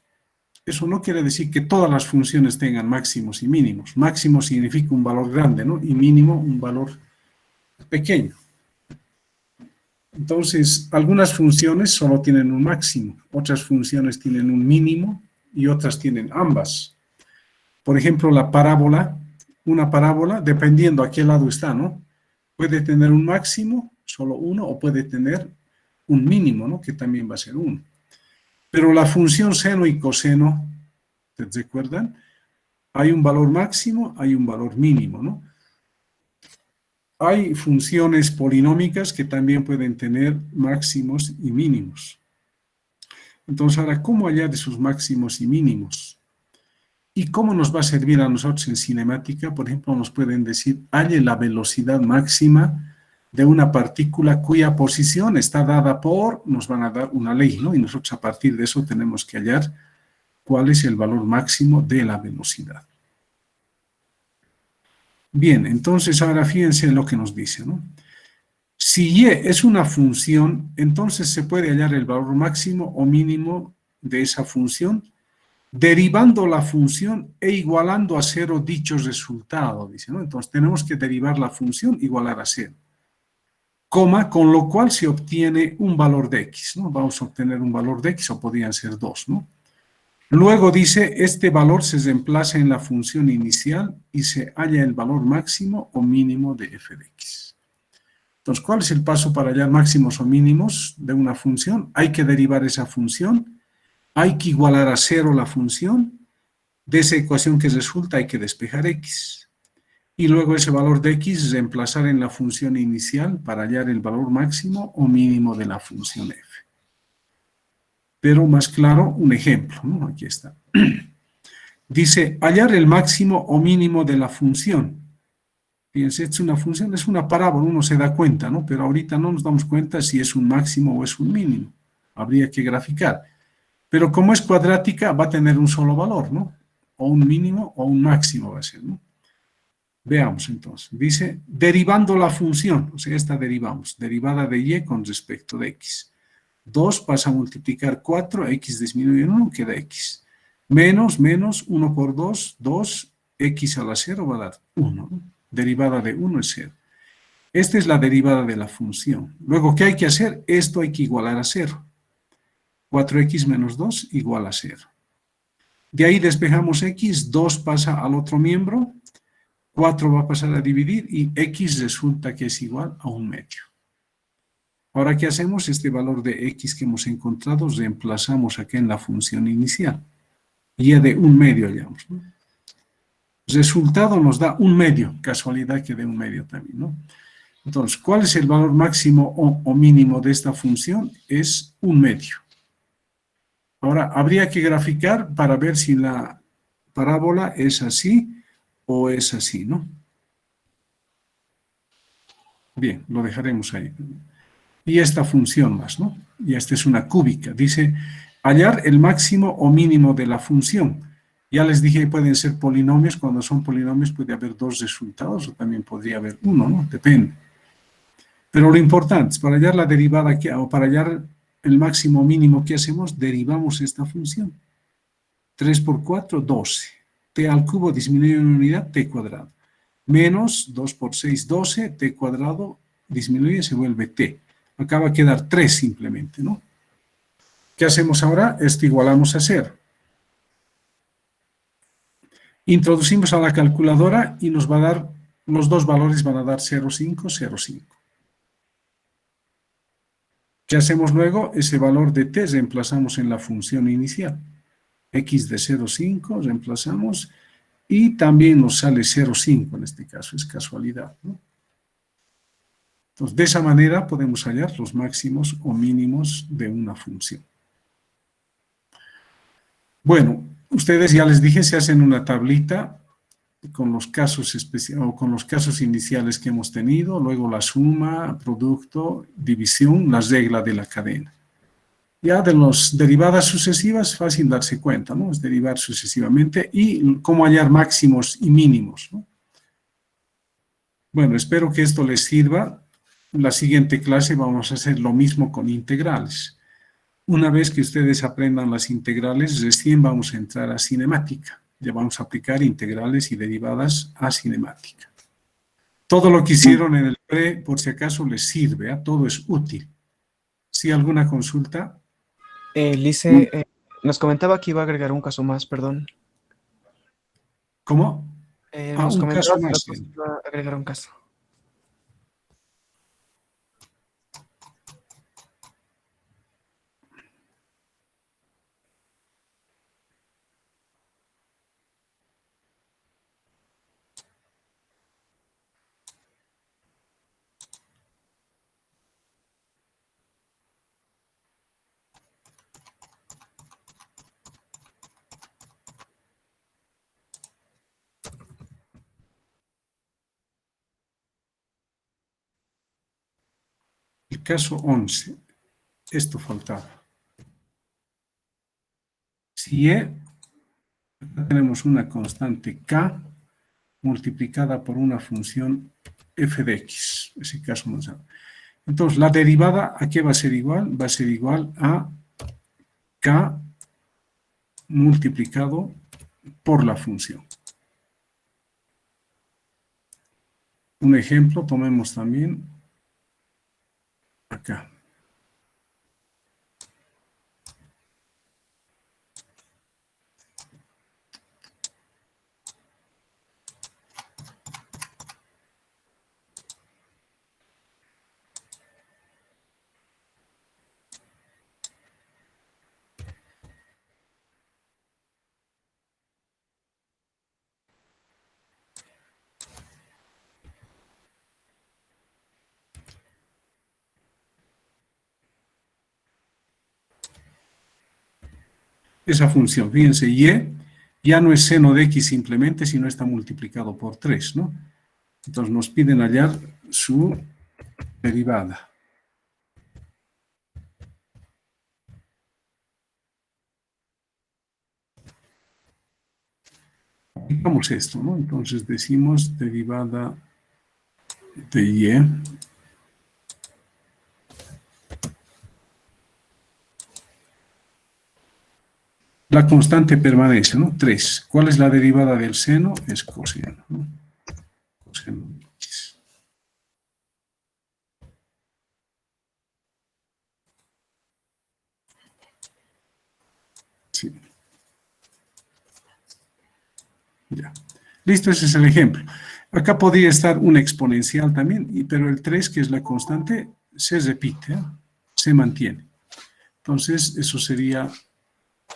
D: eso no quiere decir que todas las funciones tengan máximos y mínimos. Máximo significa un valor grande, ¿no? Y mínimo un valor pequeño. Entonces, algunas funciones solo tienen un máximo, otras funciones tienen un mínimo y otras tienen ambas. Por ejemplo, la parábola, una parábola, dependiendo a qué lado está, ¿no? Puede tener un máximo solo 1, o puede tener un mínimo, ¿no? Que también va a ser 1. Pero la función seno y coseno, ¿ustedes recuerdan? Hay un valor máximo, hay un valor mínimo, ¿no? Hay funciones polinómicas que también pueden tener máximos y mínimos. Entonces, ahora, ¿cómo hallar esos máximos y mínimos? ¿Y cómo nos va a servir a nosotros en cinemática? Por ejemplo, nos pueden decir, halle la velocidad máxima de una partícula cuya posición está dada por, nos van a dar una ley, ¿no? Y nosotros a partir de eso tenemos que hallar cuál es el valor máximo de la velocidad. Bien, entonces ahora fíjense en lo que nos dice, ¿no? Si y es una función, entonces se puede hallar el valor máximo o mínimo de esa función derivando la función e igualando a cero dicho resultado, dice, ¿no? Entonces tenemos que derivar la función igualar a cero, coma, con lo cual se obtiene un valor de x, ¿no? Vamos a obtener un valor de x o podrían ser 2, ¿no? Luego dice, este valor se reemplaza en la función inicial y se halla el valor máximo o mínimo de f de x. Entonces, ¿cuál es el paso para hallar máximos o mínimos de una función? Hay que derivar esa función, hay que igualar a cero la función, de esa ecuación que resulta hay que despejar x. Y luego ese valor de x reemplazar en la función inicial para hallar el valor máximo o mínimo de la función f. Pero más claro, un ejemplo, ¿no? Aquí está. Dice, hallar el máximo o mínimo de la función. Fíjense, es una función, es una parábola, uno se da cuenta, ¿no? Pero ahorita no nos damos cuenta si es un máximo o es un mínimo. Habría que graficar. Pero como es cuadrática, va a tener un solo valor, ¿no? O un mínimo o un máximo va a ser, ¿no? Veamos entonces. Dice, derivando la función, o sea, esta derivamos, derivada de y con respecto de x. 2 pasa a multiplicar 4, x disminuye en 1, queda x. Menos, 1 por 2, 2, x a la 0 va a dar 1, ¿no? Derivada de 1 es 0. Esta es la derivada de la función. Luego, ¿qué hay que hacer? Esto hay que igualar a 0. 4x menos 2 igual a 0. De ahí despejamos x, 2 pasa al otro miembro, 4 va a pasar a dividir y x resulta que es igual a 1/2. Ahora, ¿qué hacemos? Este valor de x que hemos encontrado reemplazamos aquí en la función inicial. Y de 1/2 hallamos, ¿no? Resultado nos da 1/2, casualidad que de 1/2 también, ¿no? Entonces, ¿cuál es el valor máximo o mínimo de esta función? Es 1/2. Ahora, habría que graficar para ver si la parábola es así o es así, ¿no? Bien, lo dejaremos ahí. Y esta función más, ¿no? Y esta es una cúbica. Dice, hallar el máximo o mínimo de la función. Ya les dije que pueden ser polinomios. Cuando son polinomios puede haber 2 resultados o también podría haber 1, ¿no? Depende. Pero lo importante es para hallar la derivada o para hallar el máximo o mínimo que hacemos, derivamos esta función. 3 por 4, 12. T al cubo disminuye en unidad, t cuadrado. Menos 2 por 6, 12, t cuadrado disminuye, se vuelve t. Acaba de quedar 3 simplemente, ¿no? ¿Qué hacemos ahora? Esto igualamos a 0. Introducimos a la calculadora y nos va a dar, los dos valores van a dar 0,5, 0,5. ¿Qué hacemos luego? Ese valor de t reemplazamos en la función inicial. X de 0,5 reemplazamos y también nos sale 0,5 en este caso, es casualidad, ¿no? Entonces, de esa manera podemos hallar los máximos o mínimos de una función. Bueno, ustedes ya les dije, se hacen una tablita con los casos especiales o con los casos iniciales que hemos tenido, luego la suma, producto, división, la regla de la cadena. Ya de las derivadas sucesivas, fácil darse cuenta, ¿no? Es derivar sucesivamente y cómo hallar máximos y mínimos, ¿no? Bueno, espero que esto les sirva. En la siguiente clase vamos a hacer lo mismo con integrales. Una vez que ustedes aprendan las integrales, recién vamos a entrar a cinemática. Ya vamos a aplicar integrales y derivadas a cinemática. Todo lo que hicieron en el pre, por si acaso les sirve, ¿eh? Todo es útil. ¿Sí alguna consulta?
B: Lice, nos comentaba que iba a agregar un caso más, perdón.
D: ¿Cómo?
B: Nos
D: Un
B: comentaba
D: caso
B: que
D: más.
B: iba a agregar un caso.
D: caso 11. Esto faltaba. Si E, acá tenemos una constante K multiplicada por una función f de x. Ese caso no sabe. Entonces, la derivada, ¿a qué va a ser igual? Va a ser igual a K multiplicado por la función. Un ejemplo, tomemos también acá. Esa función, fíjense, y ya no es seno de x simplemente, sino está multiplicado por 3, ¿no? Entonces nos piden hallar su derivada. Aplicamos esto, ¿no? Entonces decimos derivada de y. La constante permanece, ¿no? 3. ¿Cuál es la derivada del seno? Es coseno, ¿no? Coseno de x. Sí. Ya. Listo, ese es el ejemplo. Acá podría estar una exponencial también, pero el 3, que es la constante, se repite, ¿eh? Se mantiene. Entonces, eso sería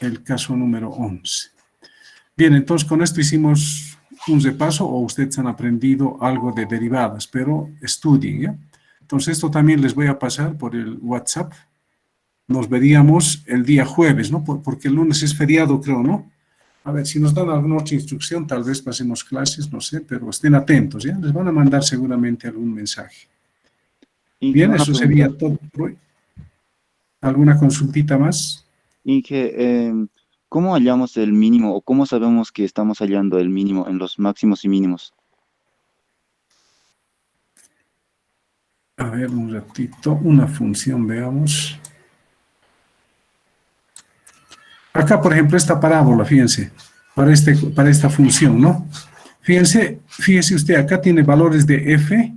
D: el caso número 11. Bien, entonces con esto hicimos un repaso, o ustedes han aprendido algo de derivadas, pero estudien, ¿ya? Entonces esto también les voy a pasar por el WhatsApp. Nos veríamos el día jueves, ¿no? Porque el lunes es feriado, creo, ¿no? A ver, si nos dan alguna otra instrucción, tal vez pasemos clases, no sé, pero estén atentos, ¿ya? Les van a mandar seguramente algún mensaje. Bien, eso sería todo por hoy. ¿Alguna consultita más?
C: Inge, ¿cómo hallamos el mínimo o cómo sabemos que estamos hallando el mínimo en los máximos y mínimos?
D: A ver, un ratito, una función, veamos. Acá, por ejemplo, esta parábola, fíjense, para esta función, ¿no? Fíjense usted, acá tiene valores de f.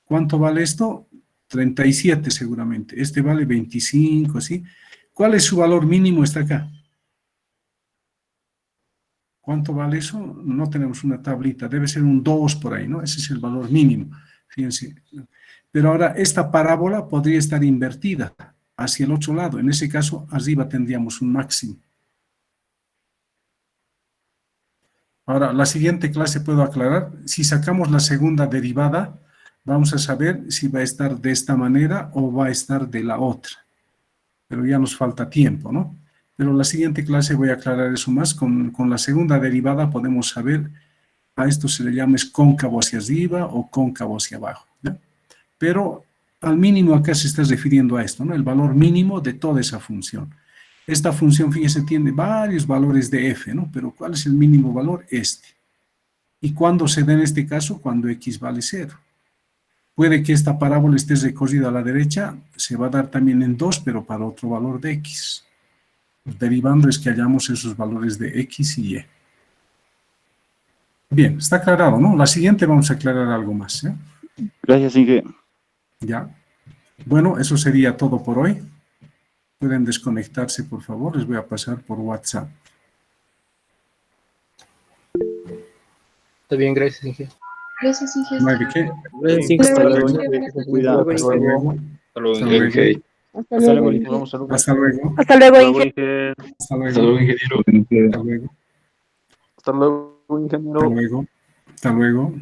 D: ¿Cuánto vale esto? 37 seguramente. Este vale 25, ¿sí? ¿Cuál es su valor mínimo? Está acá. ¿Cuánto vale eso? No tenemos una tablita, debe ser un 2 por ahí, ¿no? Ese es el valor mínimo, fíjense. Pero ahora, esta parábola podría estar invertida hacia el otro lado. En ese caso, arriba tendríamos un máximo. Ahora, la siguiente clase puedo aclarar. Si sacamos la segunda derivada, vamos a saber si va a estar de esta manera o va a estar de la otra. Pero ya nos falta tiempo, ¿no? Pero la siguiente clase voy a aclarar eso más. Con la segunda derivada podemos saber, a esto se le llama es cóncavo hacia arriba o cóncavo hacia abajo, ¿ya? Pero al mínimo acá se está refiriendo a esto, ¿no? El valor mínimo de toda esa función. Esta función, fíjese, tiene varios valores de f, ¿no? Pero ¿cuál es el mínimo valor? Este. ¿Y cuándo se da en este caso? Cuando x vale 0. Puede que esta parábola esté recorrida a la derecha, se va a dar también en 2, pero para otro valor de x. Derivando es que hallamos esos valores de x y y. Bien, está aclarado, ¿no? La siguiente vamos a aclarar algo más, ¿eh?
C: Gracias, Inge.
D: Ya. Bueno, eso sería todo por hoy. Pueden desconectarse, por favor. Les voy a pasar por WhatsApp.
A: Está bien, gracias, Inge.
E: Gracias, Inge.
D: ¿No hay de qué?
A: Sí,
C: Hasta
E: luego,
C: luego,
E: Inge.
C: Inge. Cuidado.
D: Hasta luego.
A: Hasta luego,
D: Hasta
A: Inge.
D: luego.
E: Hasta
A: Hasta
E: luego,
A: luego,
E: Inge.
A: Inge. Saludos.
D: Hasta luego.
E: Hasta luego,
A: Hasta
E: Inge.
A: luego, Inge.
D: Hasta luego.
A: Hasta luego, ingeniero.
D: Hasta luego.
A: Hasta luego,
D: Hasta
A: ingeniero.
D: luego. Hasta luego.